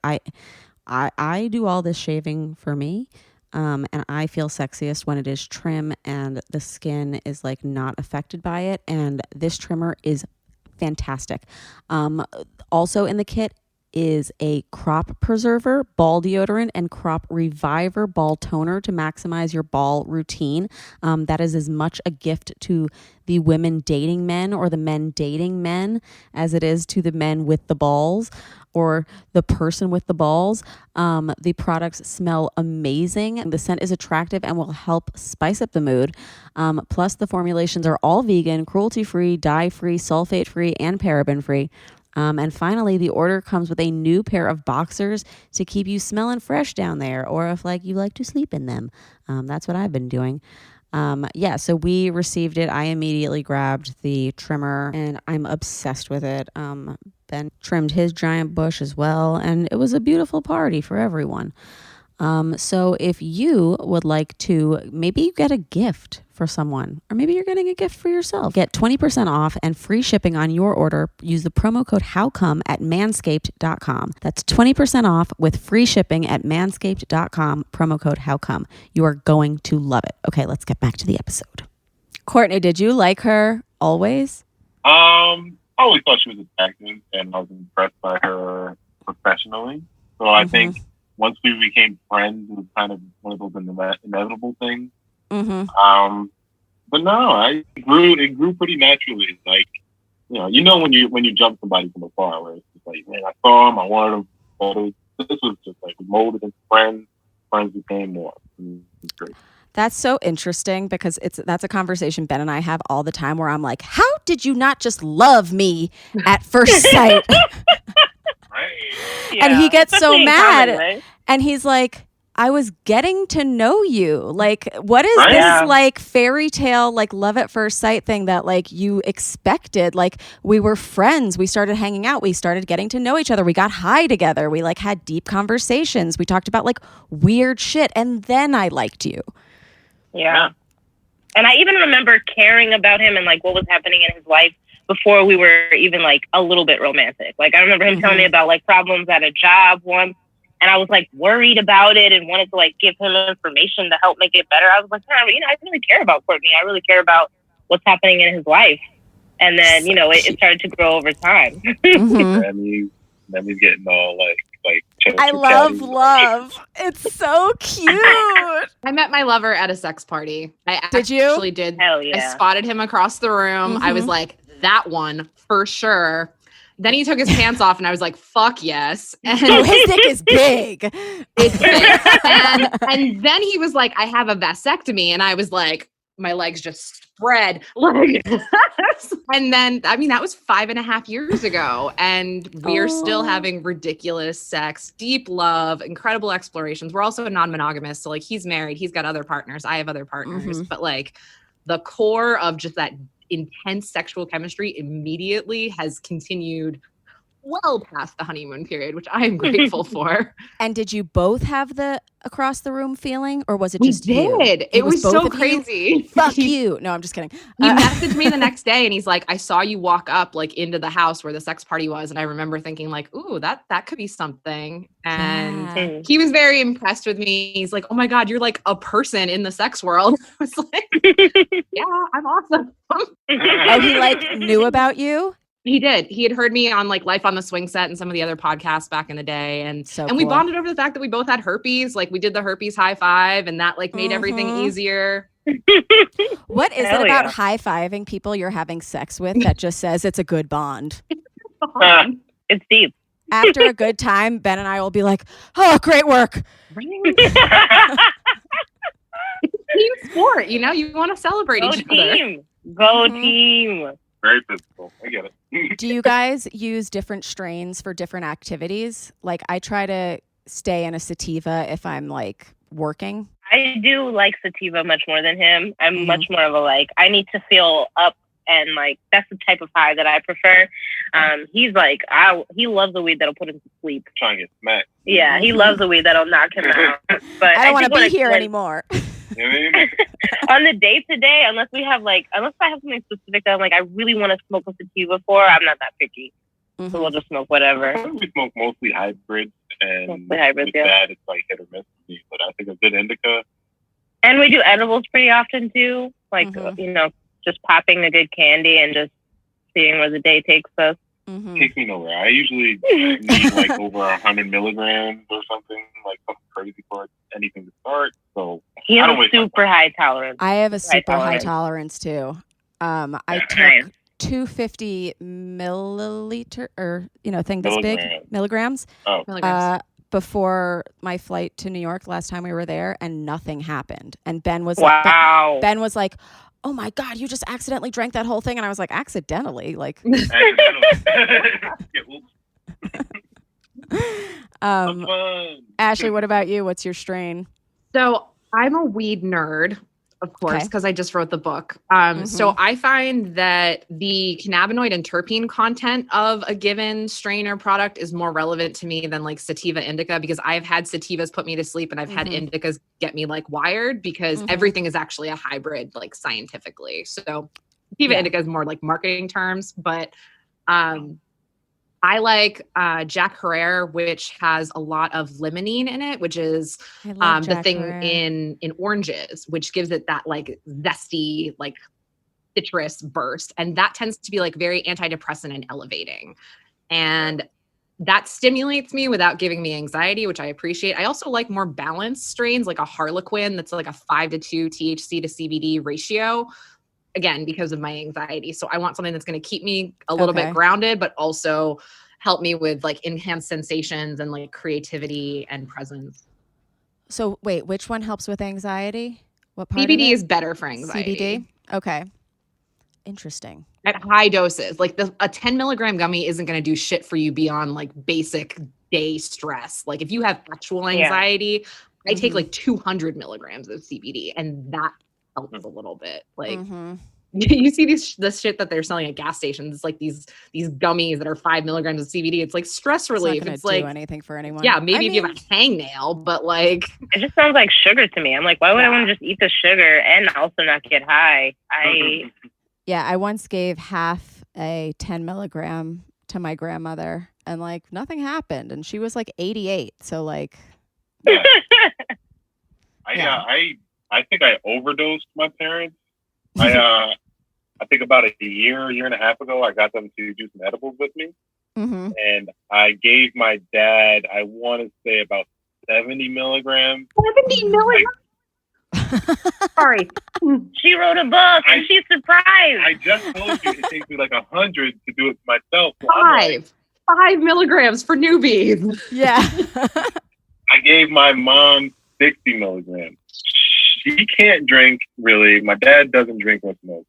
I do all this shaving for me. And I feel sexiest when it is trim and the skin is like not affected by it. And this trimmer is fantastic. Also in the kit is a crop preserver, ball deodorant, and crop reviver ball toner to maximize your ball routine. That is as much a gift to the women dating men or the men dating men as it is to the men with the balls or the person with the balls. The products smell amazing. The scent is attractive and will help spice up the mood. Plus, the formulations are all vegan, cruelty-free, dye-free, sulfate-free, and paraben-free. And finally, the order comes with a new pair of boxers to keep you smelling fresh down there, or if like you like to sleep in them. That's what I've been doing. So we received it. I immediately grabbed the trimmer and I'm obsessed with it. Ben trimmed his giant bush as well, and it was a beautiful party for everyone. So if you would like to maybe get a gift for someone, or maybe you're getting a gift for yourself, get 20% off and free shipping on your order. Use the promo code HOWCOME at manscaped.com. That's 20% off with free shipping at manscaped.com, promo code HOWCOME. You are going to love it. Okay, let's get back to the episode. Courtney, did you like her always? I always thought she was attractive, and I was impressed by her professionally. So I think once we became friends, it was kind of one of those inevitable things. But But no, it grew pretty naturally. Like, you know when you jump somebody from afar, where it's just like, man, I saw him, I wanted him photos. This was just like we molded into friends. Friends became more. It's great. That's so interesting because that's a conversation Ben and I have all the time where I'm like, how did you not just love me at first sight? Right? Yeah, and he gets so especially in mad common, right? and he's like, I was getting to know you. Like, what is Right? this Yeah. like fairy tale, like love at first sight thing that like you expected? Like, we were friends. We started hanging out. We started getting to know each other. We got high together. We like had deep conversations. We talked about like weird shit. And then I liked you. Yeah. And I even remember caring about him and like what was happening in his life before we were even like a little bit romantic. Like I remember him telling me about like problems at a job once, and I was like worried about it and wanted to like give him information to help make it better. I was like, I really care about Courtney. I really care about what's happening in his life. And then, it started to grow over time. Mhm. Then he's getting all like I love. It's so cute. I met my lover at a sex party. Did you? Actually did. Hell I yeah. spotted him across the room. I was like, that one for sure. Then he took his pants off and I was like, fuck yes. And Oh, his dick is big. it's big. And then he was like, I have a vasectomy. And I was like, my legs just spread. Like, and then, that was 5.5 years ago. And we are still having ridiculous sex, deep love, incredible explorations. We're also non-monogamous. So like he's married, he's got other partners. I have other partners. But like the core of just that intense sexual chemistry immediately has continued well past the honeymoon period, which I am grateful for. And did you both have the across the room feeling, or was it We just you? did. It was both so of you? crazy. Fuck you. No, I'm just kidding. He messaged me the next day and he's like, I saw you walk up like into the house where the sex party was. And I remember thinking like, ooh, that could be something. And Yeah. he was very impressed with me. He's like, oh my God, you're like a person in the sex world. I was like, yeah, I'm awesome. Oh, he like knew about you? He did. He had heard me on like Life on the Swing Set and some of the other podcasts back in the day. And So we cool. bonded over the fact that we both had herpes. Like we did the herpes high five and that like made everything easier. What is Hell it about yeah. high-fiving people you're having sex with that just says it's a good bond? It's deep. After a good time, Ben and I will be like, oh, great work. It's a team sport, you want to celebrate Go each other. team. Go team. Very physical. I get it. Do you guys use different strains for different activities? Like I try to stay in a sativa if I'm like working. I do like sativa much more than him. I'm much more of a like, I need to feel up, and like that's the type of high that I prefer. He's like, he loves the weed that'll put him to sleep. Trying to get smacked. Yeah, he loves the weed that'll knock him out. But I don't want to think be here when- anymore. You know what I mean? On the day to day, unless I have something specific that I'm like, I really want to smoke a sativa for, I'm not that picky. So we'll just smoke whatever. We smoke mostly hybrids, and Mostly hybrids, with yeah. that, it's like hit or miss for me. But I think a good indica. And we do edibles pretty often too. Like, just popping a good candy and just seeing where the day takes us. Takes me nowhere. I usually need like over 100 milligrams or something, like something crazy for anything to start. So He I has don't a waste my super high tolerance. I have a super high tolerance. tolerance too. I Nice. took 250 milliliter or thing this big milligrams Milligrams. before my flight to New York last time we were there, and nothing happened. And Ben was Wow. Ben was like, oh my God, you just accidentally drank that whole thing. And I was like, accidentally? Like, Ashley, what about you? What's your strain? So I'm a weed nerd, of course, Okay. because I just wrote the book. So I find that the cannabinoid and terpene content of a given strain or product is more relevant to me than like sativa indica, because I've had sativas put me to sleep and I've had indicas get me like wired, because everything is actually a hybrid, like scientifically. So sativa indica is more like marketing terms, but I like Jack Herrera, which has a lot of limonene in it, which is the thing in oranges, which gives it that like zesty, like citrus burst. And that tends to be like very antidepressant and elevating. And that stimulates me without giving me anxiety, which I appreciate. I also like more balanced strains, like a Harlequin that's like a 5-to-2 THC to CBD ratio. again, because of my anxiety. So I want something that's going to keep me a little Okay. bit grounded, but also help me with like enhanced sensations and like creativity and presence. So wait, which one helps with anxiety? What part of CBD it? is better for anxiety. CBD? Okay. Interesting. At high doses. Like a 10 milligram gummy isn't going to do shit for you beyond like basic day stress. Like if you have actual anxiety, I take like 200 milligrams of CBD and that helps a little bit. Like you see this shit that they're selling at gas stations. It's like these gummies that are 5 milligrams of CBD. It's like stress relief. It's It's not gonna like do anything for anyone. yeah, maybe if you have a hangnail, but like It just sounds like sugar to me. I'm like, why would I want to just eat the sugar and also not get high? Yeah, I once gave half a 10 milligram to my grandmother and like nothing happened. And she was like 88. So like. I think I overdosed my parents. I think about a year and a half ago, I got them to do some edibles with me. And I gave my dad, I want to say about 70 milligrams. 70 milligrams? Sorry. She wrote a book and she's surprised. I just told you it takes me like 100 to do it myself. So Five milligrams for newbies. Yeah. I gave my mom 60 milligrams. She can't drink, really. My dad doesn't drink or smoke.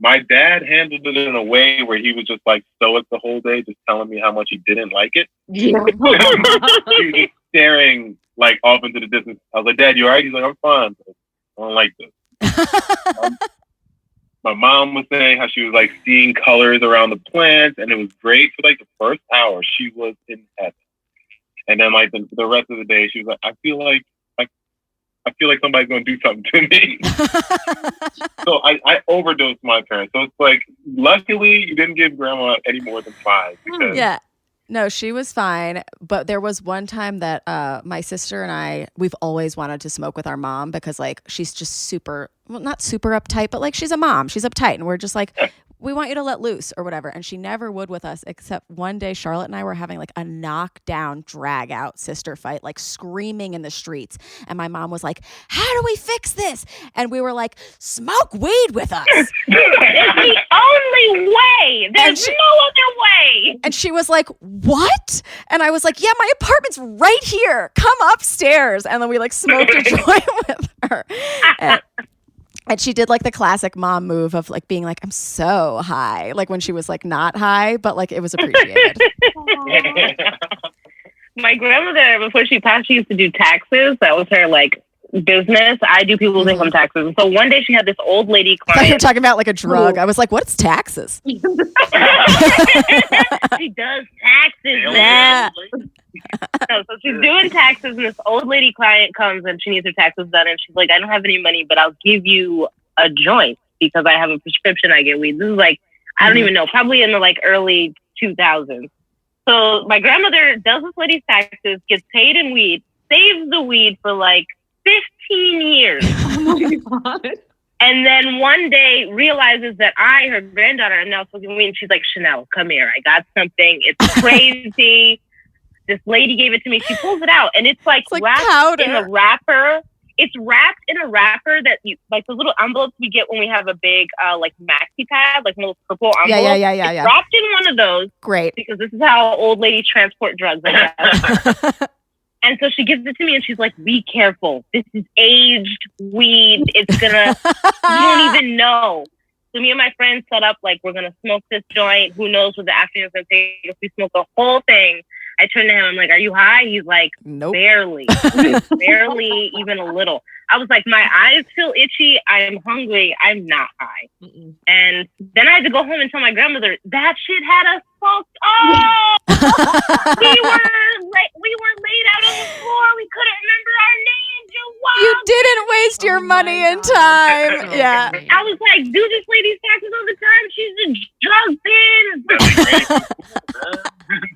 My dad handled it in a way where he was just like stoic the whole day, just telling me how much he didn't like it. Yeah. He was just staring like off into the distance. I was like, Dad, you all right? He's like, I'm fine. I don't like this. My mom was saying how she was like seeing colors around the plants, and it was great for like the first hour. She was in heaven. And then like the rest of the day, she was like, I feel like somebody's gonna do something to me. So I overdosed my parents. So it's like, luckily you didn't give grandma any more than 5. Because Yeah. No, she was fine. But there was one time that my sister and I, we've always wanted to smoke with our mom because like she's just super, well, not super uptight, but like she's a mom. She's uptight. And we're just like, we want you to let loose or whatever. And she never would with us, except one day Charlotte and I were having like a knockdown, drag out sister fight, like screaming in the streets. And my mom was like, how do we fix this? And we were like, smoke weed with us. It's the only way. There's no other way. And she was like, what? And I was like, yeah, my apartment's right here. Come upstairs. And then we like smoked a joint with her. And she did like the classic mom move of like being like, I'm so high. Like when she was like not high, but like it was appreciated. My grandmother, before she passed, she used to do taxes. That was her like business. I do people's income taxes. And so one day she had this old lady I thought you were client. talking about like a drug. I was like, what's taxes? She does taxes. Yeah. No, so she's doing taxes, and this old lady client comes and she needs her taxes done, and she's like, I don't have any money, but I'll give you a joint because I have a prescription. I get weed. This is like, I don't even know, probably in the like early 2000s. So my grandmother does this lady's taxes, gets paid in weed, saves the weed for like 15 years. Oh my God. And then one day realizes that I, her granddaughter, am now smoking weed, and she's like, Chanel, come here. I got something. It's crazy. This lady gave it to me. She pulls it out, and it's like wrapped powder. in a wrapper. It's wrapped in a wrapper that you like the little envelopes we get when we have a big like maxi pad, like one of those purple envelopes. Yeah. It's wrapped in one of those. Great. Because this is how old ladies transport drugs, I guess. And so she gives it to me, and she's like, be careful. This is aged weed. It's gonna, you don't even know. So me and my friends set up, like, we're gonna smoke this joint. Who knows what the afternoon's gonna take if we smoke the whole thing. I turn to him, I'm like, are you high? He's like, Nope. Barely. Barely even a little. I was like, my eyes feel itchy. I'm hungry. I'm not high. And then I had to go home and tell my grandmother, that shit had us fucked up. We were laid out on the floor. We couldn't remember our names. You didn't waste your money and time. Yeah. I was like, do this lady's taxes all the time. She's a drug bin.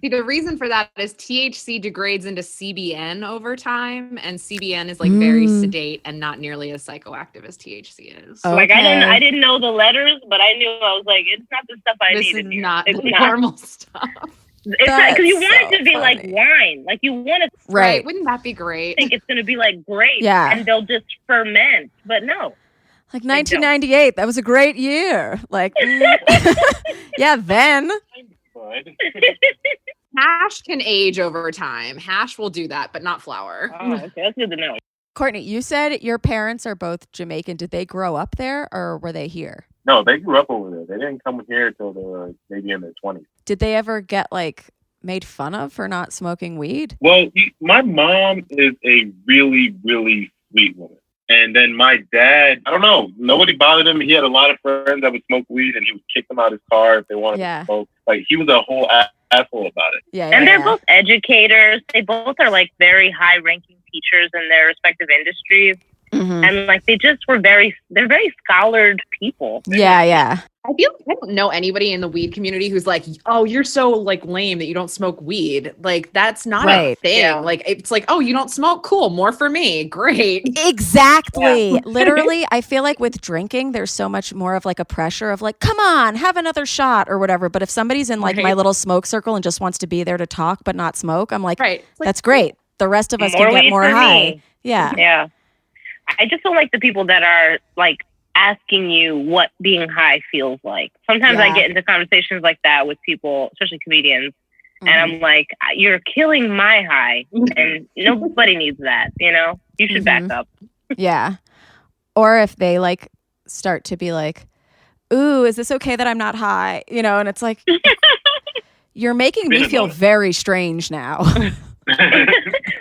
See, the reason for that is THC degrades into CBN over time, and CBN is like very sedate and not nearly as psychoactive as THC is. Like I didn't know the letters, but I knew I was like, it's not the stuff I This needed. is not It's normal stuff. It's not because you want That's it to be so like funny. wine. Like you want to Right. Wouldn't that be great? think it's going to be like grapes, Yeah. and they'll just ferment. But no, Like 1998, that was a great year. Like, yeah, then. Hash can age over time. Hash will do that, but not flour. Oh, okay. That's good to know. Courtney, you said your parents are both Jamaican. Did they grow up there or were they here? No, they grew up over there. They didn't come here until they were maybe in their 20s. Did they ever get like made fun of for not smoking weed? Well, my mom is a really, really sweet woman. And then my dad, I don't know, nobody bothered him. He had a lot of friends that would smoke weed, and he would kick them out of his car if they wanted to smoke. Like, he was a whole asshole about it. And they're both educators. They both are like very high-ranking teachers in their respective industries. Mm-hmm. And like they're very scholared people. Yeah. I feel like I don't know anybody in the weed community who's like, oh, you're so like lame that you don't smoke weed. Like, that's not a thing. Yeah. Like, it's like, oh, you don't smoke? Cool. More for me. Great. Exactly. Yeah. Literally, I feel like with drinking, there's so much more of like a pressure of like, come on, have another shot or whatever. But if somebody's in like my little smoke circle and just wants to be there to talk but not smoke, I'm like, that's great. The rest of us can get more high. Me. Yeah. Yeah. I just don't like the people that are like asking you what being high feels like. Sometimes I get into conversations like that with people, especially comedians, and I'm like, you're killing my high, and nobody needs that, you know? You should back up. Yeah. Or if they like start to be like, ooh, is this okay that I'm not high? You know, and it's like, you're making me feel very strange now.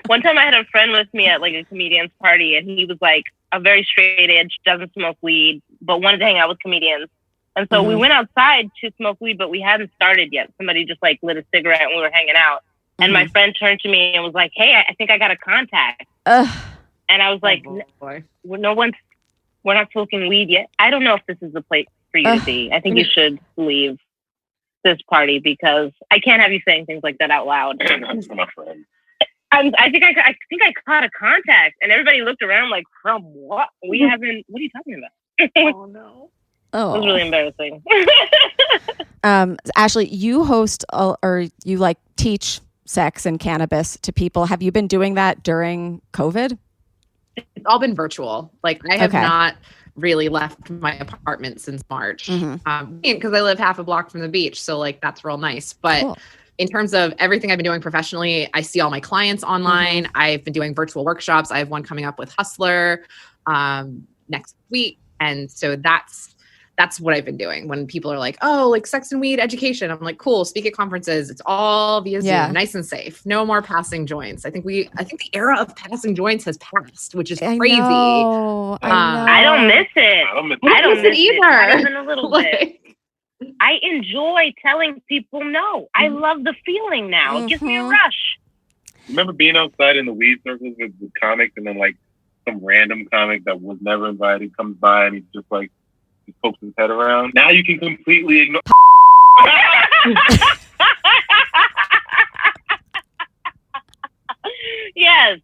One time I had a friend with me at like a comedian's party, and he was like a very straight edge, doesn't smoke weed, but wanted to hang out with comedians. And so we went outside to smoke weed, but we hadn't started yet. Somebody just like lit a cigarette and we were hanging out. And my friend turned to me and was like, hey, I think I got a contact. And I was like, we're not smoking weed yet. I don't know if this is the place for you to be. I think you should leave this party because I can't have you saying things like that out loud. That's my friend. I think I caught a contact, and everybody looked around like, from what? We haven't. What are you talking about? Oh no! It was really embarrassing. Ashley, you host or you like teach sex and cannabis to people. Have you been doing that during COVID? It's all been virtual. Like, I have not really left my apartment since March because I live half a block from the beach, so like that's real nice. But in terms of everything I've been doing professionally, I see all my clients online. I've been doing virtual workshops. I have one coming up with Hustler next week. And so that's what I've been doing. When people are like, oh, like sex and weed education, I'm like, cool, speak at conferences. It's all via Zoom, nice and safe. No more passing joints. I think the era of passing joints has passed, which is crazy. I don't miss it. I don't miss it either. Not even a little bit. I enjoy telling people no. I love the feeling now. It gives me a rush. Remember being outside in the weed circles with comics, and then like some random comic that was never invited comes by and he's just like, he pokes his head around. Now you can completely ignore. Yes.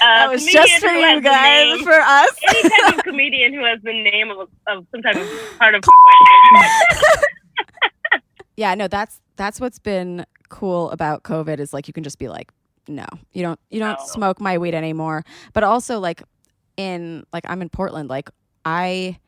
That was just for you guys, for us. Any type of comedian who has the name of some type of part of. Yeah, no, that's what's been cool about COVID is like you can just be like, no, you don't smoke my weed anymore. But also like I'm in Portland, like I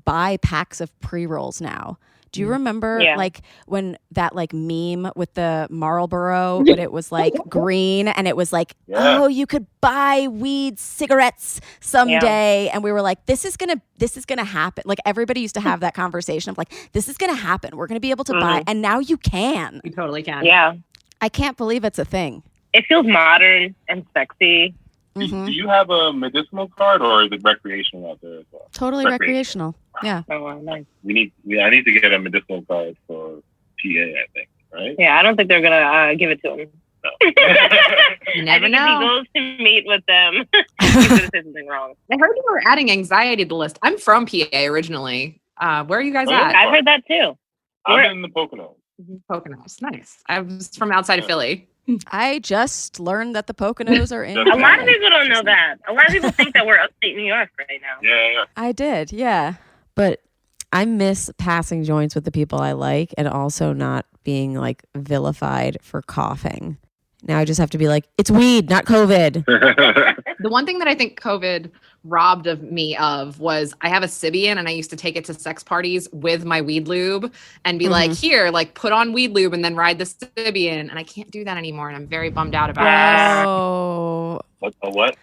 buy packs of pre-rolls now. Do you remember like when that like meme with the Marlboro, but it was like green and it was like, oh, you could buy weed cigarettes someday. And we were like, this is gonna happen. Like everybody used to have that conversation of like, this is gonna happen. We're gonna be able to buy, and now you can. You totally can. Yeah. I can't believe it's a thing. It feels modern and sexy. Do you have a medicinal card or is it recreational out there as well? Totally recreational. Yeah. Oh, nice. I need to get a medicinal card for PA, I think, right? Yeah, I don't think they're gonna give it to him. No. You never know. If he goes to meet with them, he's gonna say something wrong. I heard you were adding anxiety to the list. I'm from PA originally. Where are you guys at? I've heard that too. I'm in the Poconos. Poconos, nice. I was from outside of Philly. I just learned that the Poconos are in. A lot of people don't know that. A lot of people think that we're upstate New York right now. Yeah. I did, yeah. But I miss passing joints with the people I like and also not being like vilified for coughing. Now I just have to be like, it's weed, not COVID. The one thing that I think COVID robbed of me of was I have a Sybian and I used to take it to sex parties with my weed lube and be like, here, like put on weed lube and then ride the Sybian. And I can't do that anymore. And I'm very bummed out about it. Oh. What?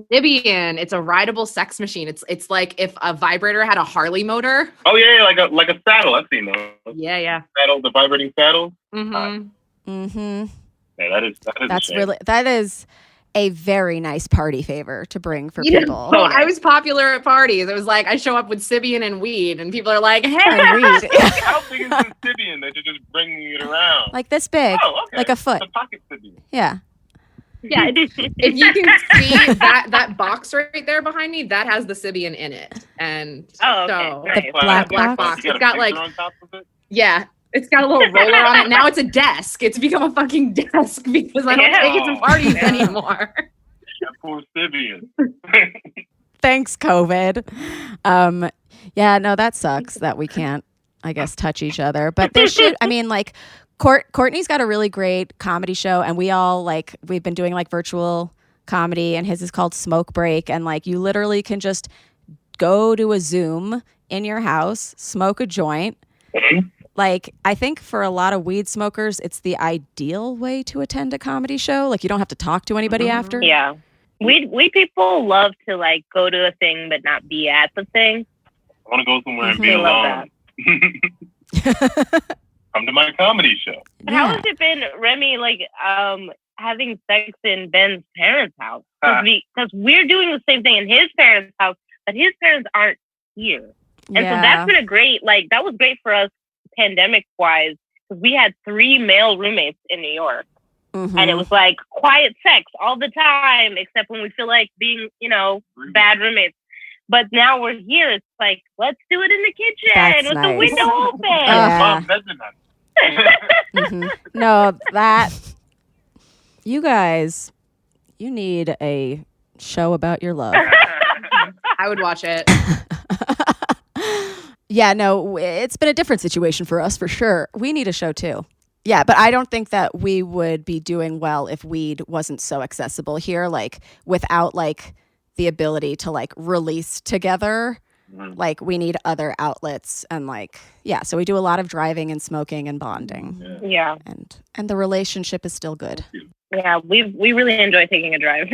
Sybian, it's a rideable sex machine. It's like if a vibrator had a Harley motor. Oh yeah, like a saddle. I've seen those. Yeah. Saddle, the vibrating saddle. Mm-hmm. Yeah, that is a very nice party favor to bring for people. So I was popular at parties. It was like I show up with Sybian and weed, and people are like, "Hey, and weed." How big is this Sybian that you're just bringing it around? Like this big, like a foot. It's a pocket Sybian. Yeah. Yeah, if you can see that box right there behind me, that has the Sybian in it, and The black box. It's got like, it's got a little roller on it. Now it's a desk. It's become a fucking desk because I don't take it to parties anymore. That poor Sybian. Thanks, COVID. Yeah, no, that sucks that we can't, I guess, touch each other. But there should, I mean, like, Courtney's got a really great comedy show, and we've been doing like virtual comedy, and his is called Smoke Break, and like you literally can just go to a Zoom in your house, smoke a joint. Like, I think for a lot of weed smokers, it's the ideal way to attend a comedy show. Like, you don't have to talk to anybody after. Yeah. Weed people love to like go to a thing but not be at the thing. I want to go somewhere and be alone. Come to my comedy show. But how has it been, Remy, like having sex in Ben's parents' house? Because we're doing the same thing in his parents' house, but his parents aren't here. And so that's been that was great for us pandemic-wise, because we had 3 male roommates in New York. And it was like quiet sex all the time, except when we feel like being, bad roommates. But now we're here. It's like, let's do it in the kitchen with the window open. No, you guys, you need a show about your love. I would watch it. Yeah, no, it's been a different situation for us, for sure. We need a show too. Yeah, but I don't think that we would be doing well if weed wasn't so accessible here, like without like the ability to like release together. Like we need other outlets and like, so we do a lot of driving and smoking and bonding. Yeah. And the relationship is still good. Yeah, we really enjoy taking a drive.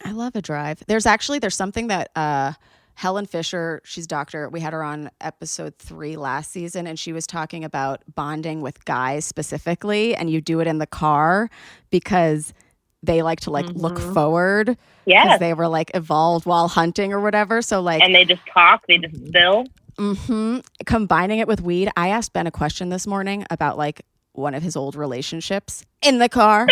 I love a drive. There's something that Helen Fisher, she's a doctor. We had her on episode 3 last season, and she was talking about bonding with guys specifically, and you do it in the car because they like to like look forward. Yeah. Because they were like evolved while hunting or whatever. So like, and they just talk, they just spill. Combining it with weed. I asked Ben a question this morning about like one of his old relationships in the car.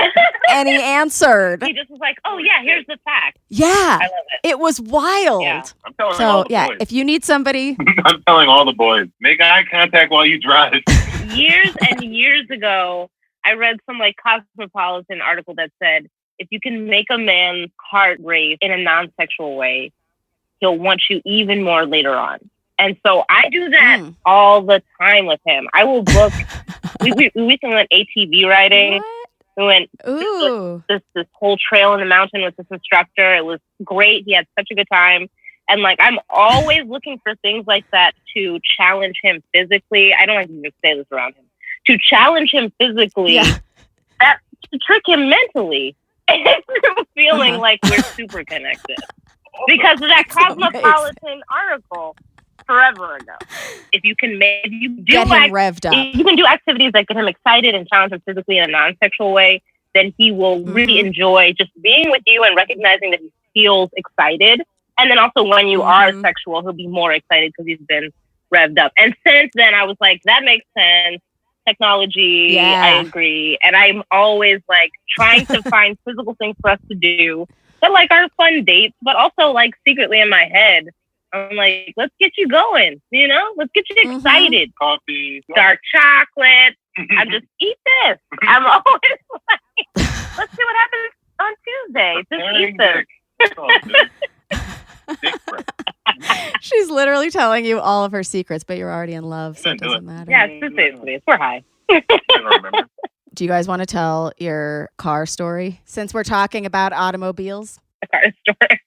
And he answered. He just was like, "Oh yeah, here's the fact." Yeah, I love it. It was wild. Yeah. I'm telling all the boys. If you need somebody, I'm telling all the boys, make eye contact while you drive. Years and years ago, I read some like Cosmopolitan article that said, if you can make a man's heart race in a non-sexual way, he'll want you even more later on. And so I do that all the time with him. I will book. we recently went ATV riding. What? We went this whole trail in the mountain with this instructor. It was great. He had such a good time. And like, I'm always looking for things like that to challenge him physically. I don't like to even say this around him. To challenge him physically, to trick him mentally, and feeling like we're super connected. Because of that Cosmopolitan article forever ago. If you can get him revved up. If you can do activities that get him excited and challenge him physically in a non-sexual way, then he will really enjoy just being with you and recognizing that he feels excited. And then also when you are sexual, he'll be more excited because he's been revved up. And since then, I was like, that makes sense. Technology, I agree. And I'm always like trying to find physical things for us to do that like are fun dates, but also like secretly in my head, I'm like, let's get you going, let's get you excited. Coffee, dark chocolate. I'm just eat this. I'm always like, let's see what happens on Tuesday. Just eat this. She's literally telling you all of her secrets, but you're already in love, so it doesn't matter. Yeah, it's just we're high. Do you guys want to tell your car story since we're talking about automobiles? A car story.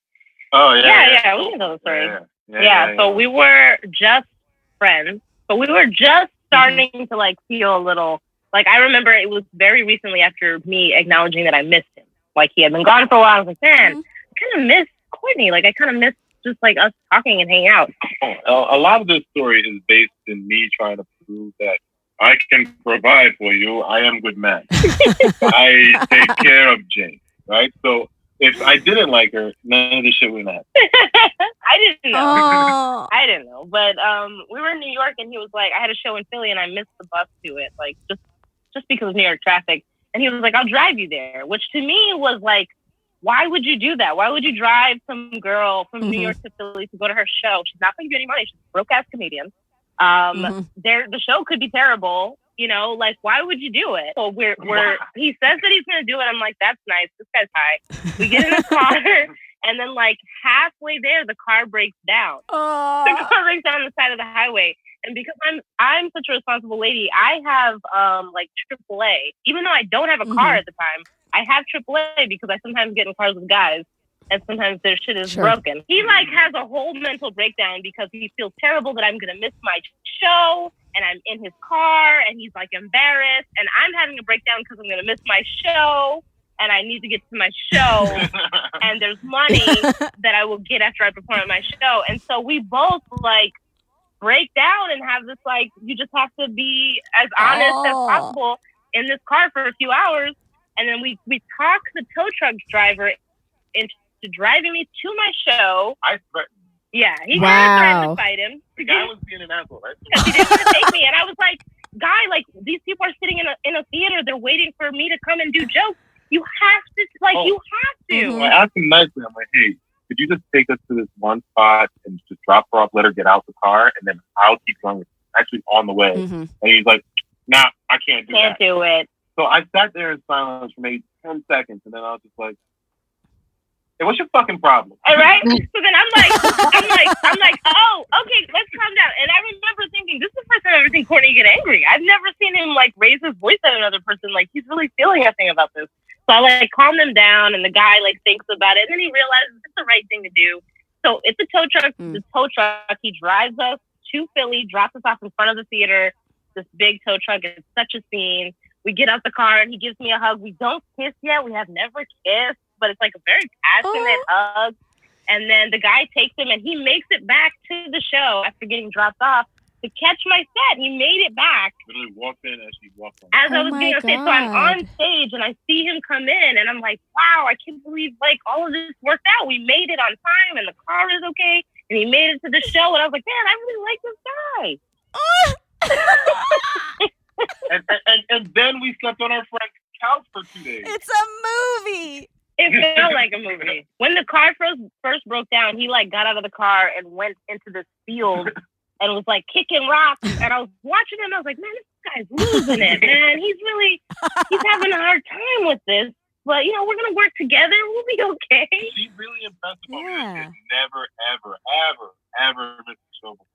Oh, Yeah, we can tell the story. Yeah, so we were just friends. But we were just starting to like feel a little, like I remember it was very recently after me acknowledging that I missed him. Like he had been gone for a while. I was like, man, I kind of miss Courtney. Like I kind of miss just like us talking and hanging out. A lot of this story is based in me trying to prove that I can provide for you. I am good man. I take care of Jane, right? So if I didn't like her, none of this shit would happen. I didn't know. Oh. I didn't know. But we were in New York and he was like, I had a show in Philly and I missed the bus to it. Like just because of New York traffic. And he was like, I'll drive you there. Which to me was like, why would you do that? Why would you drive some girl from New York to Philly to go to her show? She's not going to get any money. She's a broke ass comedian. The show could be terrible. You know, like, why would you do it? So he says that he's going to do it. I'm like, that's nice. This guy's high. We get in the car and then like halfway there, the car breaks down. The car breaks down on the side of the highway. And because I'm such a responsible lady, I have like AAA. Even though I don't have a car at the time, I have AAA because I sometimes get in cars with guys and sometimes their shit is broken. He like has a whole mental breakdown because he feels terrible that I'm going to miss my show and I'm in his car and he's like embarrassed and I'm having a breakdown because I'm going to miss my show and I need to get to my show and there's money that I will get after I perform at my show. And so we both like break down and have this like, you just have to be as honest as possible in this car for a few hours. And then we talk the tow truck driver into driving me to my show. I threatened. Yeah, he tried to fight him. The guy was being an asshole, right? Because he didn't want to take me. And I was like, guy, like, these people are sitting in a theater. They're waiting for me to come and do jokes. You have to, like, you have to. I asked him nicely. I'm like, hey, could you just take us to this one spot and just drop her off, let her get out the car, and then I'll keep going. Actually on the way. And he's like, nah, I can't do that. Can't do it. So I sat there in silence for maybe 10 seconds, and then I was just like, hey, what's your fucking problem? All right. So then I'm like, oh, okay, let's calm down. And I remember thinking, this is the first time I've ever seen Courtney get angry. I've never seen him like raise his voice at another person. Like he's really feeling a thing about this. So I like calmed him down, and the guy like thinks about it, and then he realizes it's the right thing to do. So it's a tow truck. The tow truck. He drives us to Philly, drops us off in front of the theater. This big tow truck. It's such a scene. We get out the car and he gives me a hug. We don't kiss yet. We have never kissed, but it's like a very passionate hug. And then the guy takes him and he makes it back to the show after getting dropped off to catch my set. He made it back. Literally walked in as she walked on. As I was getting on stage. So I'm on stage and I see him come in and I'm like, wow, I can't believe like all of this worked out. We made it on time and the car is okay. And he made it to the show. And I was like, man, I really like this guy. And then we slept on our friend's couch for 2 days. It's a movie. It felt like a movie. When the car first broke down, he like got out of the car and went into this field and was like kicking rocks. And I was watching him. I was like, man, this guy's losing it, man. He's having a hard time with this. But, you know, we're going to work together. We'll be okay. She's really impressed about me. Never, ever missed a show before.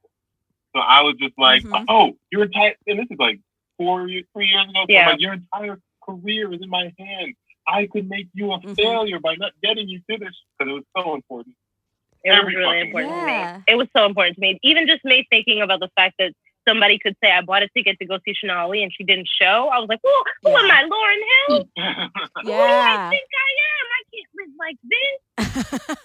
So I was just like, oh, your entire, and this is like 3 years ago. So like, your entire career is in my hands. I could make you a failure by not getting you to this because it was so important. It was really important to me. It was so important to me. Even just me thinking about the fact that somebody could say, I bought a ticket to go see Chanel Ali and she didn't show. I was like, who am I, Lauryn Hill? Who do I think I am? I can't live like this.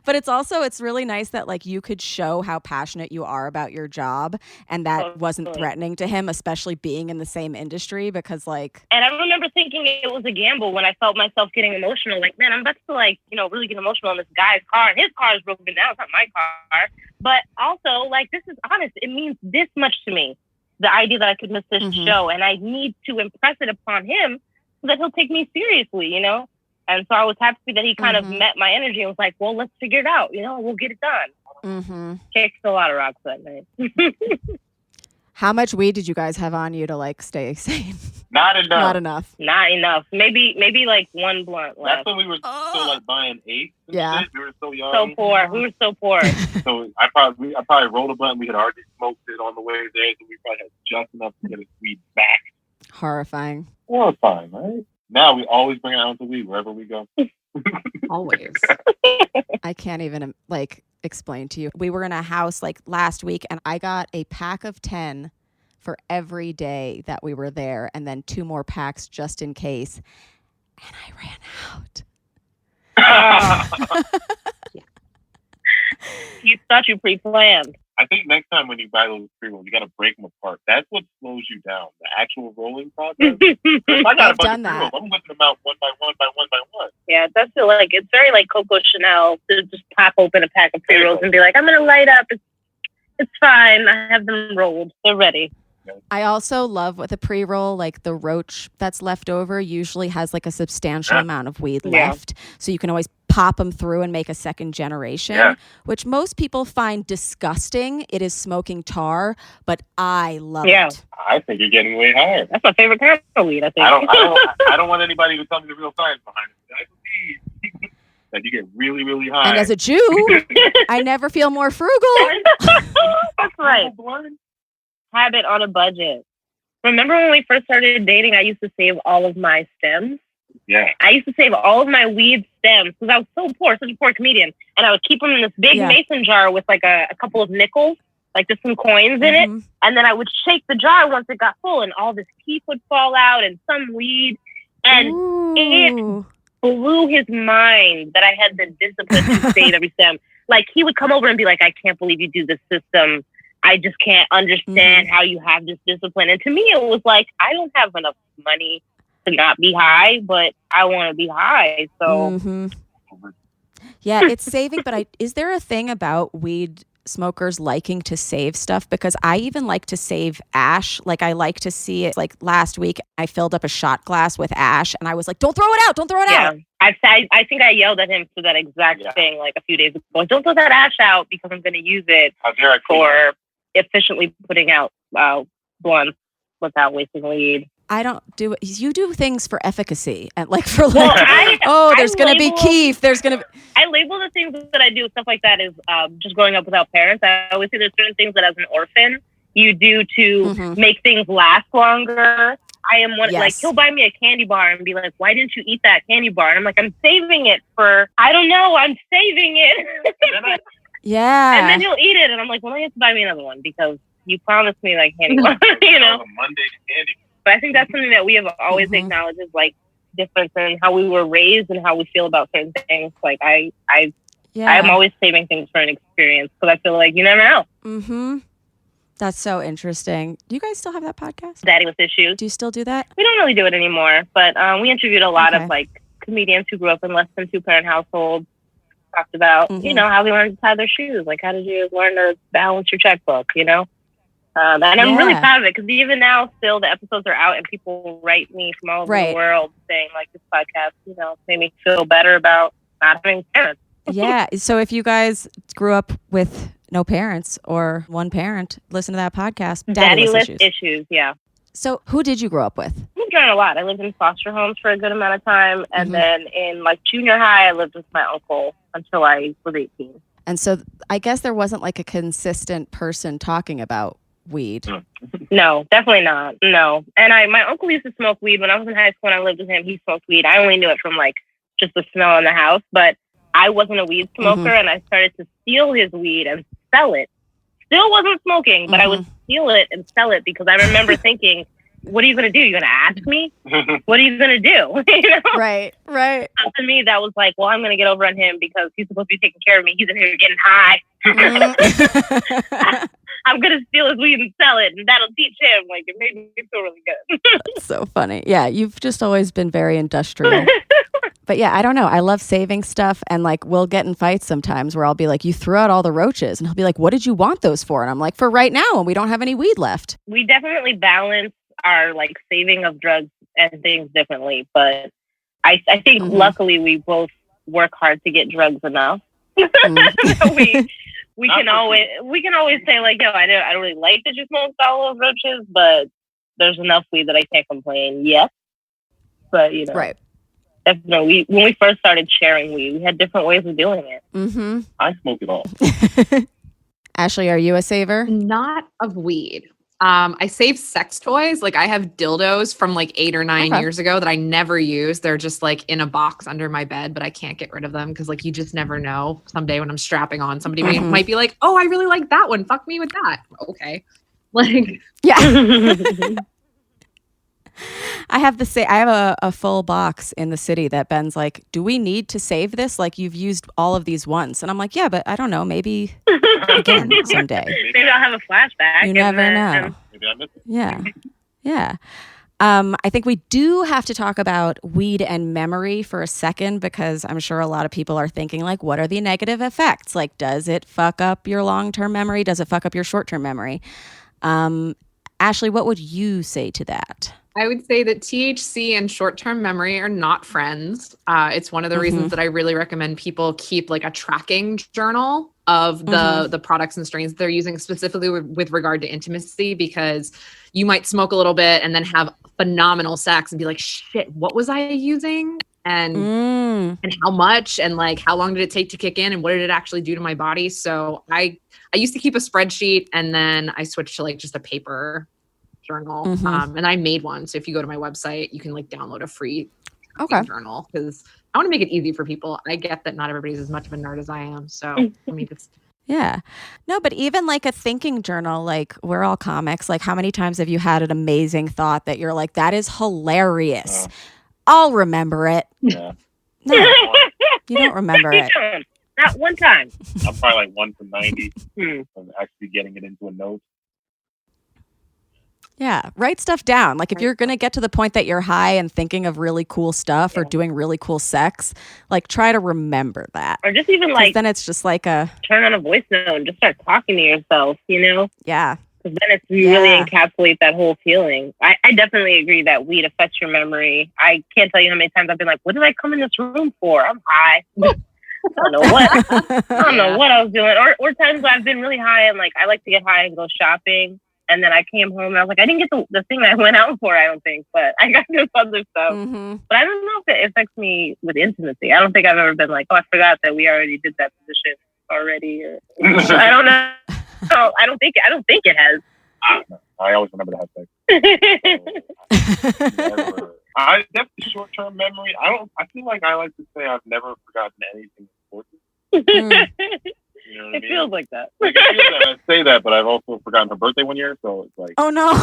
But it's really nice that like you could show how passionate you are about your job and that wasn't threatening to him, especially being in the same industry because like. And I remember thinking it was a gamble when I felt myself getting emotional. Like, man, I'm about to like, you know, really get emotional in this guy's car and his car is broken down. It's not my car. But also like, this is honest. It means this much to me. The idea that I could miss this show and I need to impress it upon him so that he'll take me seriously, you know? And so I was happy that he kind of met my energy and was like, well, let's figure it out. You know, we'll get it done. Kicked a lot of rocks that night. How much weed did you guys have on you to like stay sane? Not enough. Not enough. Maybe like one blunt left. That's when we were still like buying 8. Yeah. Shit. We were so young. So poor. We were so poor. So I probably rolled a blunt. We had already smoked it on the way there. So we probably had just enough to get his weed back. Horrifying. Horrifying, right? Now we always bring an ounce of weed wherever we go. Always. I can't even explain to you. We were in a house like last week and I got a pack of 10 for every day that we were there and then 2 more packs just in case. And I ran out. You thought you pre-planned. I think next time when you buy those pre-rolls, you got to break them apart. That's what slows you down, the actual rolling process. If I got I've a bunch done of pre-rolls, that. I'm whipping them out one by one by one by one. Yeah, that's like it's very like Coco Chanel to just pop open a pack of pre-rolls and be like, I'm gonna light up. It's fine. I have them rolled. They're ready. I also love with a pre-roll, like the roach that's left over usually has like a substantial amount of weed left. So you can always pop them through and make a second generation, which most people find disgusting. It is smoking tar, but I love it. I think you're getting way higher. That's my favorite kind of weed, I think. I don't want anybody to tell me the real science behind it. I believe that you get really, really high. And as a Jew, I never feel more frugal. That's right. Habit on a budget. Remember when we first started dating, I used to save all of my stems? Yeah. I used to save all of my weed stems because I was so poor, such a poor comedian. And I would keep them in this big mason jar with like a couple of nickels, like just some coins in it. And then I would shake the jar once it got full and all this teeth would fall out and some weed. And it blew his mind that I had the discipline to save every stem. Like he would come over and be like, I can't believe you do this system. I just can't understand how you have this discipline. And to me, it was like, I don't have enough money to not be high, but I want to be high. So, yeah, it's saving. But is there a thing about weed smokers liking to save stuff? Because I even like to save ash. Like I like to see it. Like last week, I filled up a shot glass with ash, and I was like, "Don't throw it out! Don't throw it out!" I think I yelled at him for that exact thing like a few days ago. Don't throw that ash out because I'm going to use it for efficiently putting out blunts without wasting weed. I don't do it. You do things for efficacy and like for like, there's going to be keef. There's going to be. I label the things that I do, stuff like that, as just growing up without parents. I always say there's certain things that as an orphan you do to make things last longer. I am one, like, he'll buy me a candy bar and be like, why didn't you eat that candy bar? And I'm like, I'm saving it for, I don't know, I'm saving it. Yeah. And then he'll eat it. And I'm like, well, you have to buy me another one because you promised me like candy bar, you know? Monday candy. But I think that's something that we have always acknowledged is like difference in how we were raised and how we feel about certain things. Like I'm always saving things for an experience because I feel like you never know. That's so interesting. Do you guys still have that podcast? Daddy with Issues. Do you still do that? We don't really do it anymore, but we interviewed a lot of like comedians who grew up in less than 2-parent households. Talked about, you know, how they learned to tie their shoes. Like, how did you learn to balance your checkbook, you know? And I'm really proud of it because even now, still, the episodes are out and people write me from all over the world saying, like, this podcast, you know, made me feel better about not having parents. Yeah. So if you guys grew up with no parents or one parent, listen to that podcast. Daddy List Issues, yeah. So who did you grow up with? I moved around a lot. I lived in foster homes for a good amount of time. And then in like junior high, I lived with my uncle until I was 18. And so I guess there wasn't like a consistent person talking about weed. No, definitely not. No. And my uncle used to smoke weed when I was in high school and I lived with him. He smoked weed. I only knew it from like just the smell in the house, but I wasn't a weed smoker and I started to steal his weed and sell it. Still wasn't smoking, but I would steal it and sell it because I remember thinking, what are you going to do? You're going to ask me? What are you going to do? You know? Right. So to me, that was like, well, I'm going to get over on him because he's supposed to be taking care of me. He's in here getting high. I'm going to steal his weed and sell it, and that'll teach him. Like, it made me feel really good. That's so funny. Yeah, you've just always been very industrial. But yeah, I don't know. I love saving stuff, and like we'll get in fights sometimes where I'll be like, you threw out all the roaches, and he'll be like, what did you want those for? And I'm like, for right now, and we don't have any weed left. We definitely balance our like saving of drugs and things differently, but I think luckily we both work hard to get drugs enough. we can always say like, yo, I don't really like that you smoked all those roaches, but there's enough weed that I can't complain. Yes, but you know, right. Definitely, when we first started sharing weed, we had different ways of doing it. I smoke it all. Ashley, are you a saver? Not of weed. I save sex toys. Like I have dildos from like 8 or 9 years ago that I never use. They're just like in a box under my bed, but I can't get rid of them because like you just never know. Someday when I'm strapping on, somebody might be like, "Oh, I really like that one. Fuck me with that." Okay, like Yeah. I have a full box in the city that Ben's like, do we need to save this? Like you've used all of these once. And I'm like, yeah, but I don't know, maybe again someday. Maybe I'll have a flashback. You never know. Maybe I missed it. Yeah. Yeah. I think we do have to talk about weed and memory for a second because I'm sure a lot of people are thinking like, what are the negative effects? Like, does it fuck up your long-term memory? Does it fuck up your short-term memory? Ashley, what would you say to that? I would say that THC and short-term memory are not friends. It's one of the reasons that I really recommend people keep like a tracking journal of the products and strains they're using specifically with regard to intimacy, because you might smoke a little bit and then have phenomenal sex and be like, shit, what was I using? And how much? And like, how long did it take to kick in? And what did it actually do to my body? So I used to keep a spreadsheet and then I switched to like just a paper journal. And I made one. So if you go to my website, you can like download a free journal because I want to make it easy for people. I get that not everybody's as much of a nerd as I am. So let me just. Yeah. No, but even like a thinking journal, like we're all comics. Like how many times have you had an amazing thought that you're like, that is hilarious. I'll remember it. Yeah. No, you don't remember it. Not one time. I'm probably like 1 to 90 of actually getting it into a note. Yeah. Write stuff down. Like if you're going to get to the point that you're high and thinking of really cool stuff or doing really cool sex, like try to remember that. Or just even like, then it's just like a turn on a voice note and just start talking to yourself, you know? Yeah. Because then it's really encapsulate that whole feeling. I definitely agree that weed affects your memory. I can't tell you how many times I've been like, what did I come in this room for? I'm high. I don't know what I was doing. Or times where I've been really high and like I like to get high and go shopping. And then I came home and I was like, I didn't get the thing that I went out for, I don't think, but I got this other stuff. But I don't know if it affects me with intimacy. I don't think I've ever been like, oh, I forgot that we already did that position already. Or, I don't know. No, I don't think it has. I always remember to have sex. I definitely short-term memory. I feel like I like to say I've never forgotten anything important. You know what I mean? Feels like that. Like, it feels that. I say that, but I've also forgotten her birthday one year, so it's like... Oh, no.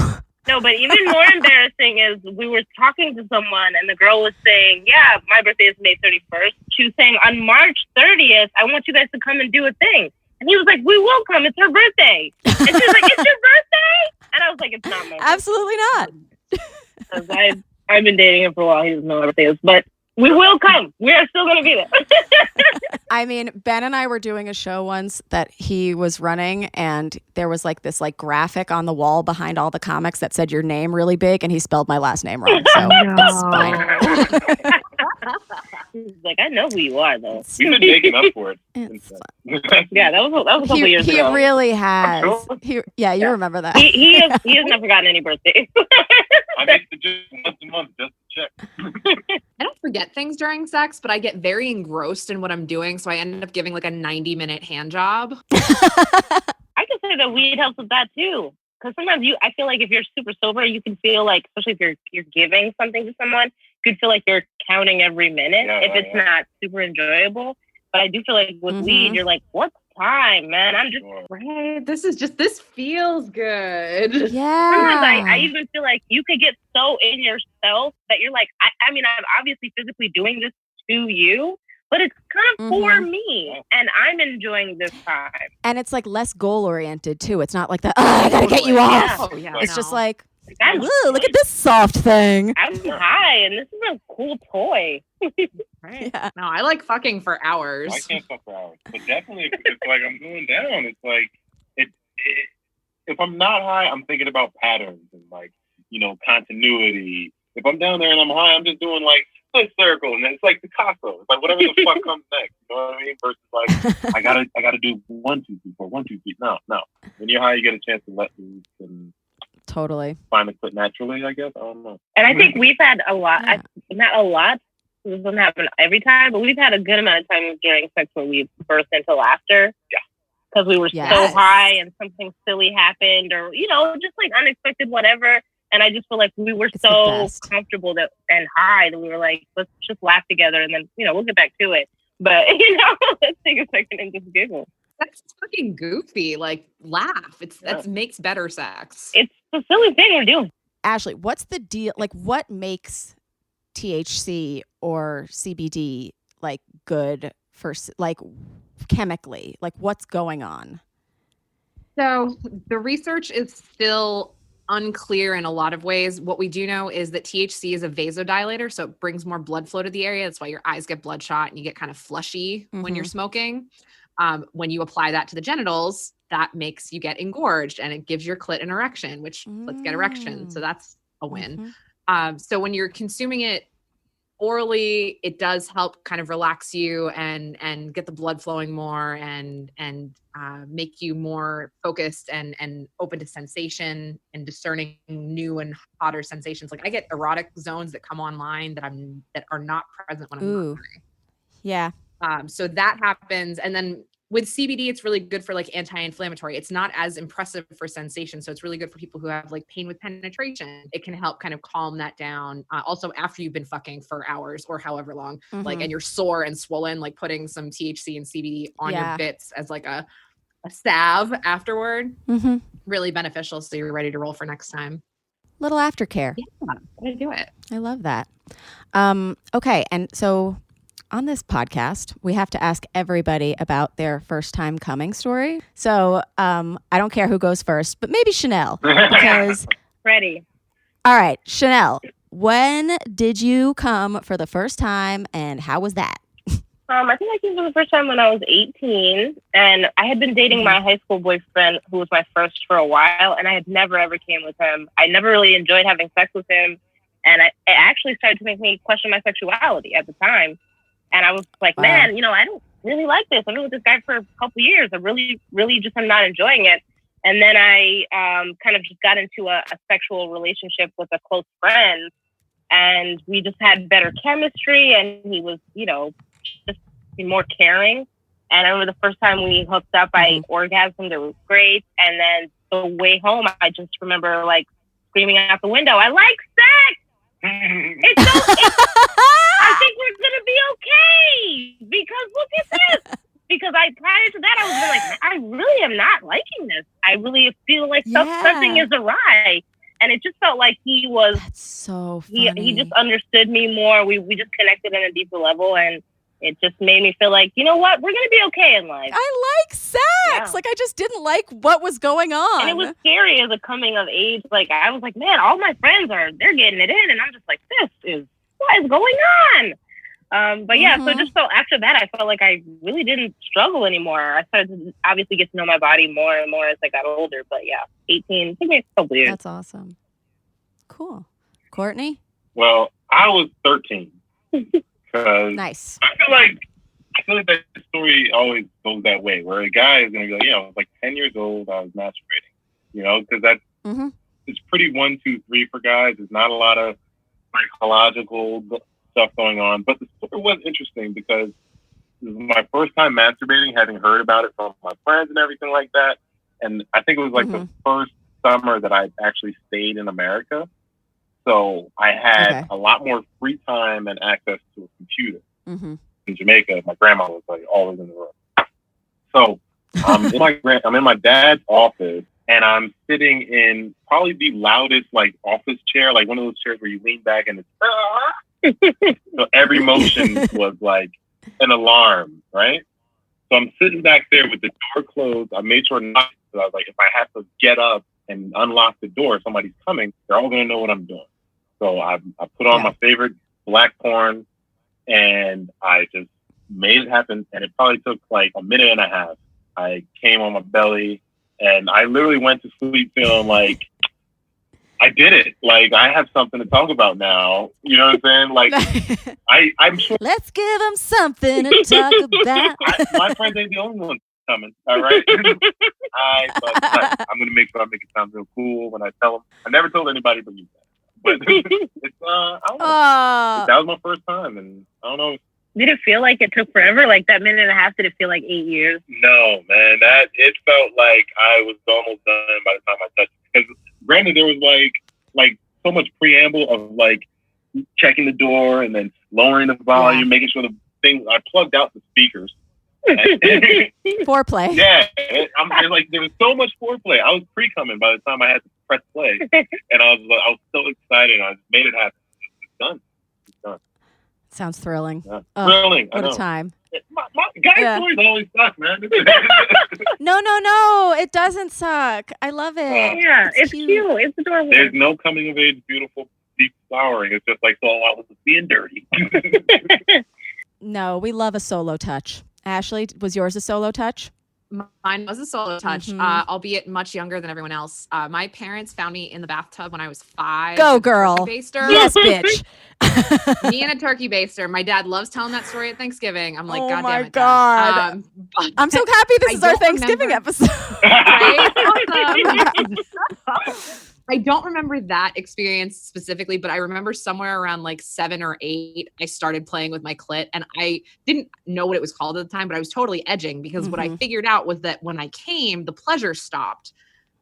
No, but even more embarrassing is we were talking to someone, and the girl was saying, yeah, my birthday is May 31st. She was saying, on March 30th, I want you guys to come and do a thing. And he was like, we will come. It's her birthday. And she was like, it's your birthday? And I was like, it's not my birthday. Absolutely not. Because I've been dating him for a while. He doesn't know what my birthday is. But we will come. We are still going to be there. I mean, Ben and I were doing a show once that he was running, and there was like this like graphic on the wall behind all the comics that said your name really big, and he spelled my last name wrong. So it's fine. He's like, I know who you are, though. You've been making up for it. Yeah, that was a couple years ago. He really has. You remember that. He has not forgotten any birthdays. I make it just once a month just to check. I don't forget things during sex, but I get very engrossed in what I'm doing, so I end up giving like a 90-minute hand job. I can say that weed helps with that too. Because sometimes I feel like if you're super sober, you can feel like, especially if you're giving something to someone, you could feel like you're counting every minute if it's not super enjoyable. But I do feel like with weed, you're like, what's time, man? I'm just right. This feels good. Yeah. Sometimes I even feel like you could get so in yourself that you're like, I mean, I'm obviously physically doing this to you, but it's kind of for me, and I'm enjoying this time. And it's like less goal oriented too. It's not like that. Oh, I gotta get you off. Oh, yeah. It's just like, look at this soft thing. I'm high, and this is a cool toy. Right. Yeah. No, I like fucking for hours. I can't fuck for hours, but definitely if it's like I'm going down, it's like if I'm not high, I'm thinking about patterns and like continuity. If I'm down there and I'm high, I'm just doing like split circle, and then it's like Picasso. It's like whatever the fuck comes next. You know what I mean? Versus like I gotta do 1, 2, 3, 4, 1, 2, 3. No. When you're high, you get a chance to let loose and totally find the clip naturally. I guess I don't know. And I think we've had a lot. Not a lot. This doesn't happen every time, but we've had a good amount of times during sex where we burst into laughter. Yeah. because we were so Yes. high and something silly happened, or just like unexpected whatever. And I just feel like we were It's the so best. comfortable and high that we were like, let's just laugh together, and then we'll get back to it. But let's take a second and just giggle. That's fucking goofy. Like, laugh. That makes better sex. It's the silly thing we're doing. Ashley, what's the deal? Like, what makes THC or CBD like good for like chemically? Like, what's going on? So the research is still unclear in a lot of ways. What we do know is that THC is a vasodilator, so it brings more blood flow to the area. That's why your eyes get bloodshot and you get kind of flushy when you're smoking. When you apply that to the genitals, that makes you get engorged and it gives your clit an erection, which let's get erection. So that's a win. So when you're consuming it orally, it does help kind of relax you and get the blood flowing more and make you more focused and open to sensation and discerning new and hotter sensations. Like I get erotic zones that come online that are not present when I'm not high. Yeah. So that happens. And then with CBD, it's really good for like anti-inflammatory. It's not as impressive for sensation. So it's really good for people who have like pain with penetration. It can help kind of calm that down. Also after you've been fucking for hours or however long, like, and you're sore and swollen, like putting some THC and CBD on your bits as like a salve afterward, really beneficial. So you're ready to roll for next time. Little aftercare. Yeah, gotta do it. I love that. Okay. And so on this podcast, we have to ask everybody about their first time coming story. So I don't care who goes first, but maybe Chanel. Because Ready. All right, Chanel, when did you come for the first time and how was that? I think I came for the first time when I was 18, and I had been dating my high school boyfriend, who was my first for a while, and I had never ever came with him. I never really enjoyed having sex with him, and it actually started to make me question my sexuality at the time. And I was like, man, I don't really like this. I've been with this guy for a couple years. I really, really just am not enjoying it. And then I kind of just got into a sexual relationship with a close friend, and we just had better chemistry, and he was, just more caring. And I remember the first time we hooked up, I orgasmed. It was great. And then the way home, I just remember like screaming out the window, I like sex! I think we're gonna be okay because look at this. Because prior to that, I was like, I really am not liking this. I really feel like something is awry, and it just felt like he was. That's so funny. He just understood me more. We just connected on a deeper level, and it just made me feel like, you know what, we're gonna be okay in life. I like sex. Yeah. Like I just didn't like what was going on. And it was scary as a coming of age. Like I was like, man, all my friends they're getting it in, and I'm just like, what is going on? But yeah, so just after that, I felt like I really didn't struggle anymore. I started to obviously get to know my body more and more as I got older. But yeah, 18, took me a couple years. That's awesome. Cool. Courtney? Well, I was 13. Nice. I feel like that story always goes that way, where a guy is going to go, I was like 10 years old, I was masturbating, because that's it's pretty 1, 2, 3 for guys. There's not a lot of psychological stuff going on. But the story was interesting because this was my first time masturbating, having heard about it from my friends and everything like that. And I think it was like the first summer that I actually stayed in America. So I had a lot more free time and access to a computer. In Jamaica, my grandma was like always in the room. So I'm in my dad's office, and I'm sitting in probably the loudest like office chair, like one of those chairs where you lean back and it's so every motion was like an alarm, right? So I'm sitting back there with the door closed. I made sure not to. I was like, if I have to get up and unlock the door, somebody's coming, they're all gonna know what I'm doing. So I put on my favorite black porn, and I just made it happen. And it probably took like a minute and a half. I came on my belly, and I literally went to sleep feeling like I did it. Like I have something to talk about now. You know what I'm saying? Like I'm sure. Let's give them something to talk about. My friends ain't the only ones coming. All right. But I'm gonna make sure I make it sound real cool when I tell them. I never told anybody but you. But it's I don't know. That was my first time, and I don't know. Did it feel like it took forever? Like that minute and a half, did it feel like 8 years? No, man. It felt like I was almost done by the time I touched it. Because granted, there was like so much preamble of like checking the door and then lowering the volume, making sure the thing. I plugged out the speakers. Foreplay. Yeah, like there was so much foreplay. I was pre-coming by the time I had to press play, and I was so excited. I just made it happen. It's done. Sounds thrilling. Yeah. Thrilling. What a time. My guy stories always suck, man. No. It doesn't suck. I love it. Yeah, it's cute. It's adorable. There's no coming of age, beautiful, deep flowering. It's just like, so I was being dirty. No, we love a solo touch. Ashley, was yours a solo touch? Mine was a solo touch, albeit much younger than everyone else. My parents found me in the bathtub when I was 5. Go, girl. Yes, bitch. Me and a turkey baster. My dad loves telling that story at Thanksgiving. I'm like, God damn it, God. Dad. I'm so happy this is our Thanksgiving episode. Right? I don't remember that experience specifically, but I remember somewhere around like 7 or 8, I started playing with my clit, and I didn't know what it was called at the time, but I was totally edging because what I figured out was that when I came, the pleasure stopped.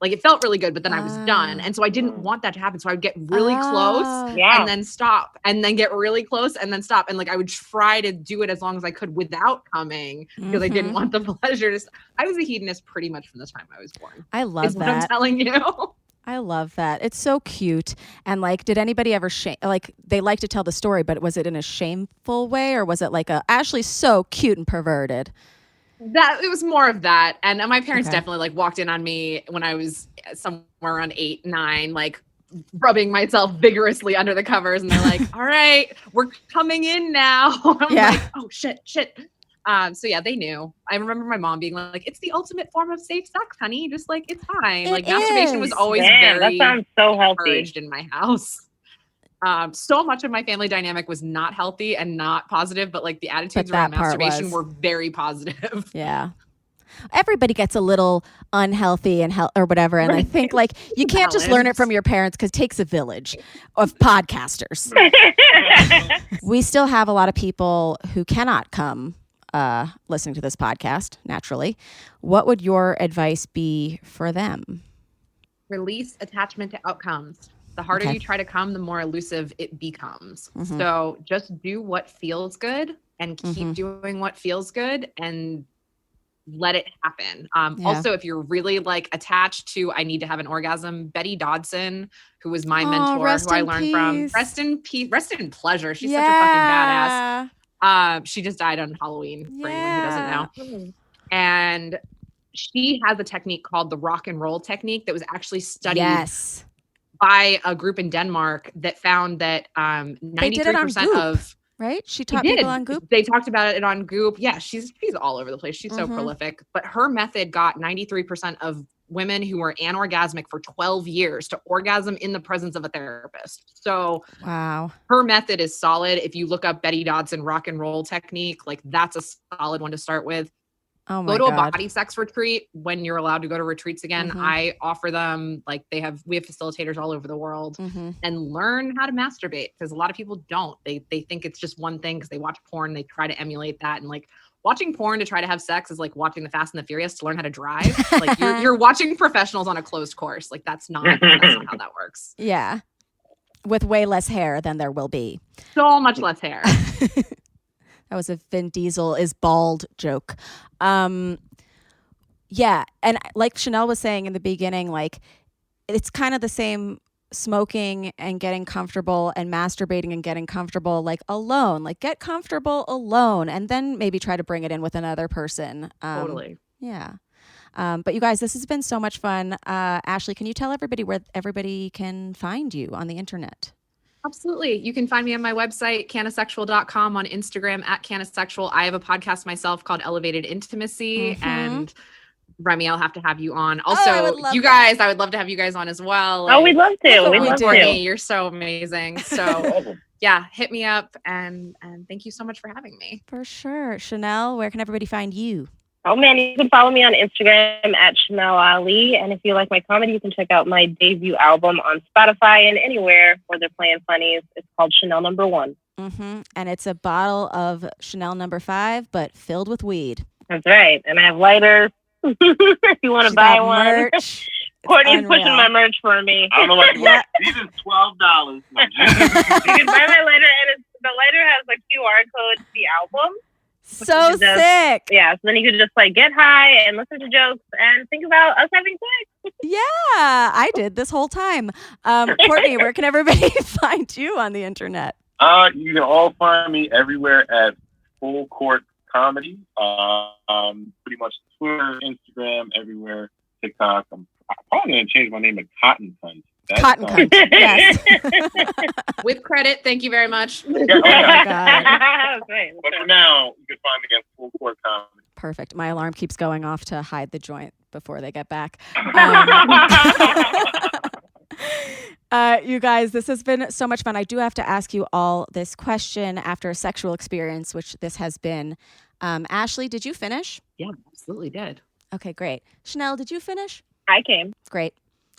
Like it felt really good, but then I was done. And so I didn't want that to happen. So I would get really close and then stop, and then get really close and then stop. And like I would try to do it as long as I could without coming because I didn't want the pleasure to I was a hedonist pretty much from the time I was born. I love that. What I'm telling you. I love that. It's so cute. And like, did anybody ever they like to tell the story, but was it in a shameful way, or was it like Ashley's so cute and perverted? That it was more of that. And my parents definitely like walked in on me when I was somewhere around 8, 9, like rubbing myself vigorously under the covers, and they're like, all right, we're coming in now. I'm like, oh shit. So yeah, they knew. I remember my mom being like, it's the ultimate form of safe sex, honey. Just like, it's fine. Like masturbation was always very that sounds so healthy. encouraged in my house. So much of my family dynamic was not healthy and not positive, but like the attitudes around masturbation were very positive. Yeah. Everybody gets a little unhealthy and or whatever. And I think like you can't just learn it from your parents, because it takes a village of podcasters. We still have a lot of people who cannot come listening to this podcast, naturally. What would your advice be for them? Release attachment to outcomes. The harder you try to come, the more elusive it becomes. So just do what feels good and keep doing what feels good and let it happen. Also, if you're really like attached to, I need to have an orgasm, Betty Dodson, who was my mentor, who I learned from. Rest in peace. Rest in pleasure. She's such a fucking badass. She just died on Halloween, for anyone who doesn't know. And she has a technique called the rock and roll technique that was actually studied by a group in Denmark that found that 93% of right? She taught people on Goop. They talked about it on Goop. Yeah, she's all over the place. She's so prolific. But her method got 93% of women who were anorgasmic for 12 years to orgasm in the presence of a therapist. So her method is solid. If you look up Betty Dodson rock and roll technique, like that's a solid one to start with. Oh my Go to God. a body sex retreat when you're allowed to go to retreats again. I offer them, like we have facilitators all over the world, and learn how to masturbate, because a lot of people don't. They think it's just one thing because they watch porn. They try to emulate that, and like watching porn to try to have sex is like watching the Fast and the Furious to learn how to drive. Like you're watching professionals on a closed course. Like that's not how that works. Yeah, with way less hair than there will be. So much less hair. That was a Vin Diesel is bald joke. Yeah. And like Chanel was saying in the beginning, like it's kind of the same smoking and getting comfortable and masturbating and getting comfortable like alone. Like get comfortable alone and then maybe try to bring it in with another person. Totally. Yeah. But you guys, this has been so much fun. Ashley, can you tell everybody where everybody can find you on the internet? Absolutely. You can find me on my website, cannasexual.com, on Instagram at Cannasexual. I have a podcast myself called Elevated Intimacy, and Remy, I'll have to have you on. Also, you guys, I would love to have you guys on as well. Oh, we'd love to. We'd love to. Courtney, you're so amazing. So yeah, hit me up, and thank you so much for having me. For sure. Chanel, where can everybody find you? Oh man, you can follow me on Instagram at Chanel Ali. And if you like my comedy, you can check out my debut album on Spotify and anywhere where they're playing funnies. It's called Chanel No. 1. And it's a bottle of Chanel No. 5, but filled with weed. That's right. And I have lighters. If you want to buy one. Merch. Courtney's pushing my merch for me. I don't know what these is $12. No, You can buy my lighter, and the lighter has a QR code to the album. So sick. Yeah, so then you could just like get high and listen to jokes and think about us having sex. Yeah, I did this whole time. Courtney, where can everybody find you on the internet? You can all find me everywhere at Full Court Comedy. Pretty much Twitter, Instagram, everywhere, TikTok. I'm probably going to change my name to Cotton Cunt. Cotton Cunt, yes. With credit, thank you very much. Yeah, oh, yeah. That's right. But for now, you can find me at Full Court Comedy. Perfect. My alarm keeps going off to hide the joint before they get back. You guys, this has been so much fun. I do have to ask you all this question after a sexual experience, which this has been. Ashley, did you finish? Yeah, absolutely did. Okay, great. Chanel, did you finish? I came. Great.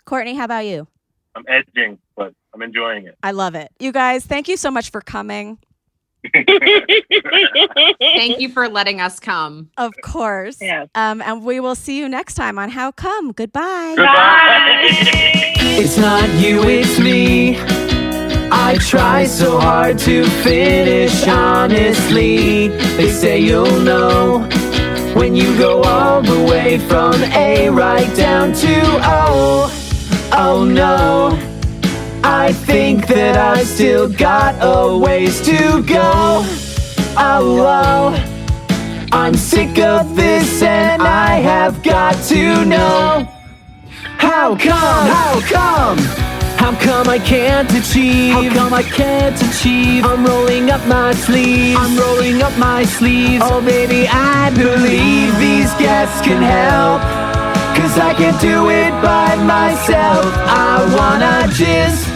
Courtney, how about you? I'm edging, but I'm enjoying it. I love it. You guys, thank you so much for coming. Thank you for letting us come. Of course. Yeah. And we will see you next time on How Come. Goodbye. Goodbye. It's not you, it's me. I try so hard to finish honestly. They say you'll know when you go all the way from A right down to O. Oh no, I think that I still got a ways to go. Oh, I'm sick of this and I have got to know. How come I can't achieve? How come I can't achieve? I'm rolling up my sleeves. Oh baby, I believe these guests can help, 'cause I can't do it by myself. I wanna just